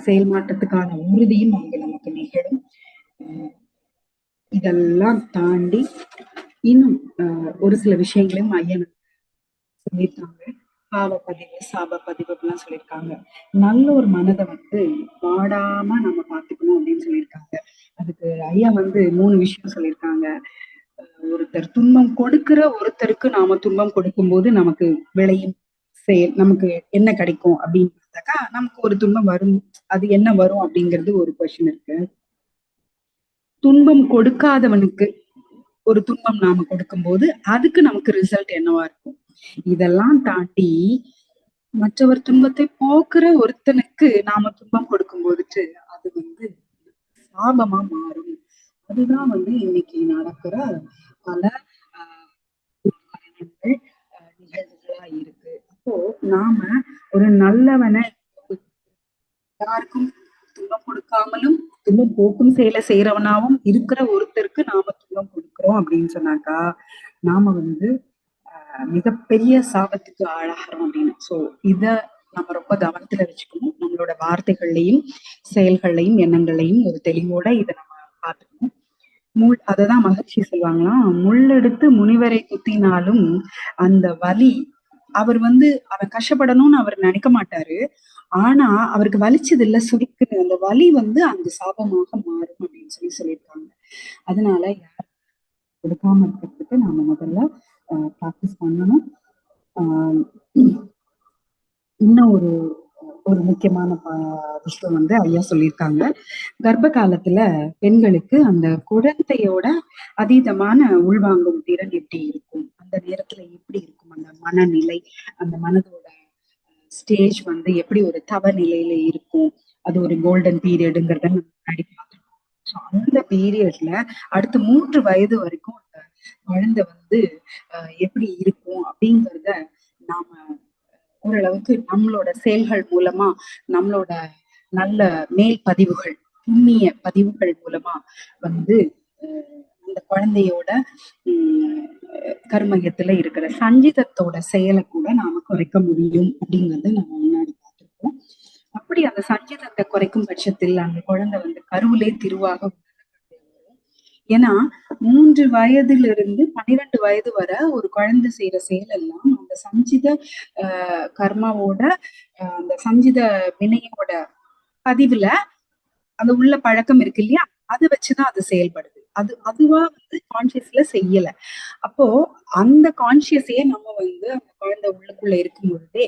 S1: செயல்மாற்றத்துக்கான உறுதியும் அங்க நமக்கு நிகழும். இதெல்லாம் தாண்டி இன்னும் ஒரு சில விஷயங்களையும் ஐயன் சொல்லியிருக்காங்க. பாவ பதிவு சாப பதிவு அப்படிலாம் சொல்லியிருக்காங்க. நல்ல ஒரு மனதை வந்து வாடாம நம்ம பார்த்துக்கணும் அப்படின்னு சொல்லியிருக்காங்க. அதுக்கு ஐயா வந்து 3 விஷயம் சொல்லியிருக்காங்க. ஒருத்தர் துன்பம் கொடுக்கிற ஒருத்தருக்கு நாம துன்பம் கொடுக்கும் போது நமக்கு விளையும் செயல் நமக்கு என்ன கிடைக்கும் அப்படின்னு பார்த்தாக்கா நமக்கு ஒரு துன்பம் வரும். அது என்ன வரும் அப்படிங்கிறது ஒரு கொஸ்டின் இருக்கு. துன்பம் கொடுக்காதவனுக்கு ஒரு துன்பம் நாம கொடுக்கும் போது அதுக்கு நமக்கு ரிசல்ட் என்னவா இருக்கும்? இதெல்லாம் தாண்டி மற்றவர் துன்பத்தை போக்குற ஒருத்தனுக்கு நாம துன்பம் கொடுக்கும் போதுட்டு அது வந்து சாபமா மாறும். அதுதான் வந்து இன்னைக்கு நடக்கிற பல நிகழ்வுகளா இருக்கு. அப்போ நாம ஒரு நல்லவனை யாருக்கும் துன்பம் கொடுக்காமலும் துன்பம் போக்கும் செயலை செய்யறவனாவும் இருக்கிற ஒருத்தருக்கு நாம துன்பம் கொடுக்கிறோம் அப்படின்னு சொன்னாக்கா நாம வந்து மிகப்பெரிய சாபத்துக்கு ஆளாகிறோம் அப்படின்னு. சோ இத நம்ம ரொம்ப கவனத்துல வச்சுக்கணும். நம்மளோட வார்த்தைகள்லையும் செயல்கள்லையும் எண்ணங்களையும் ஒரு தெளிவோட இதை நம்ம பார்த்துக்கணும். அததான் மகிழ்ச்சி சொல்லுவாங்களாம், முள்ளெடுத்து முனிவரை குத்தினாலும் அந்த வலி அவர் வந்து அவன் கஷ்டப்படணும்னு அவர் நினைக்க மாட்டாரு. ஆனா அவருக்கு வலிச்சது இல்ல, சுருக்குன்னு அந்த வலி வந்து அந்த சாபமாக மாறும் அப்படின்னு சொல்லியிருக்காங்க. அதனால யார் கொடுக்காம இருக்கிறதுக்கு நாம முதல்ல பிராக்டிஸ் பண்ணணும். இன்னும் ஒரு முக்கியமான விஷயம் வந்து ஐயா சொல்லியிருக்காங்க. கர்ப்ப காலத்துல பெண்களுக்கு அந்த குழந்தையோட அதீதமான உள்வாங்கும் திறன் எப்படி இருக்கும், அந்த நேரத்துல எப்படி இருக்கும் அந்த மனநிலை, அந்த மனதோட ஸ்டேஜ் வந்து எப்படி ஒரு தவ நிலையில இருக்கும், அது ஒரு ஒரு கோல்டன் பீரியடுங்கிறத நம்ம முன்னாடி பார்த்துருக்கோம். ஸோ அந்த பீரியட்ல அடுத்த 3 வயது வரைக்கும் அந்த குழந்தை வந்து எப்படி இருக்கும் அப்படிங்கிறத நாம ஓரளவுக்கு நம்மளோட செயல்கள் மூலமா, நம்மளோட நல்ல மேல் பதிவுகள், புண்ணிய பதிவுகள் மூலமா வந்து அந்த குழந்தையோட கருமையத்துல இருக்கிற சஞ்சிதத்தோட செயலை கூட நாம குறைக்க முடியும் அப்படிங்கறத நம்ம முன்னாடி பார்த்திருக்கோம். அப்படி அந்த சஞ்சிதத்தை குறைக்கும் பட்சத்தில் அந்த குழந்தை வந்து கருவிலே திருவாக. ஏன்னா 3 வயதிலிருந்து 12 வயது வரை ஒரு குழந்தை செய்யற செயல் எல்லாம் அந்த சஞ்சித கர்மாவோட அந்த சஞ்சித வினையோட பதிவுல அந்த உள்ள பழக்கம் இருக்கு இல்லையா, அதை வச்சுதான் அது செயல்படுது. அதுவா வந்து கான்சியஸ்ல செய்யல. அப்போ அந்த கான்சியஸையே நம்ம வந்து அந்த குழந்தை உள்ளுக்குள்ள இருக்கும் பொழுதே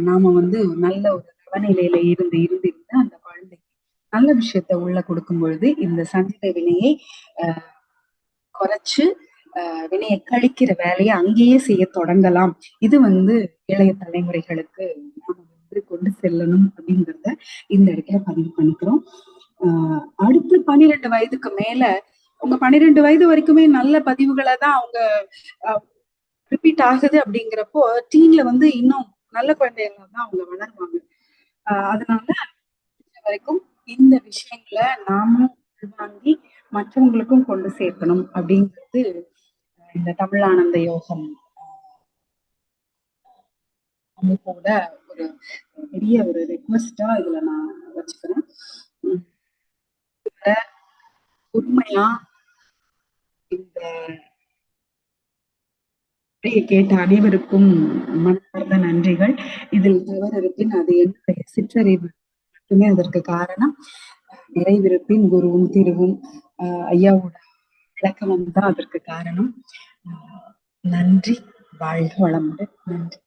S1: நாம வந்து நல்ல ஒரு தவநிலையில இருந்து இருந்து இருந்து அந்த குழந்தைக்கு நல்ல விஷயத்த உள்ள கொடுக்கும் பொழுது இந்த சஞ்சித வினையை குறைச்சு வினையை கழிக்கிற வேலையை அங்கேயே செய்ய தொடங்கலாம். இது வந்து இளைய தலைமுறைகளுக்கு நாம வந்து கொண்டு செல்லணும் அப்படிங்கிறத இந்த இடத்துல பதிவு பண்ணிக்கிறோம். அடுத்து 12 வயதுக்கு மேல உங்க 12 வயது வரைக்குமே நல்ல பதிவுகளை தான் அவங்க ரிப்பீட் ஆகுது. அப்படிங்கிறப்போ டீன்ல வந்து இன்னும் நல்ல குழந்தைகளா தான் அவங்க வளருவாங்க. அதனால வரைக்கும் இந்த விஷயங்களை நாமும் உள்வாங்கி மற்றவங்களுக்கும் கொண்டு சேர்க்கணும் அப்படிங்கிறது இந்த தமிழானந்த யோகம் அமைப்போட ஒரு பெரிய ஒரு ரெக்வஸ்டா இதுல நான் வச்சுக்கிறேன். உண்மையா இந்த கேட்ட அனைவருக்கும் மனமார்ந்த நன்றிகள். இதில் தவறு இருப்பின் அது என்னுடைய சிற்றறிவு மட்டுமே அதற்கு காரணம். நிறைவிருப்பின் குருவும் திருவும் ஐயாவோட விளக்கமும் தான் அதற்கு காரணம். நன்றி. வாழ்க வளமுடன். நன்றி.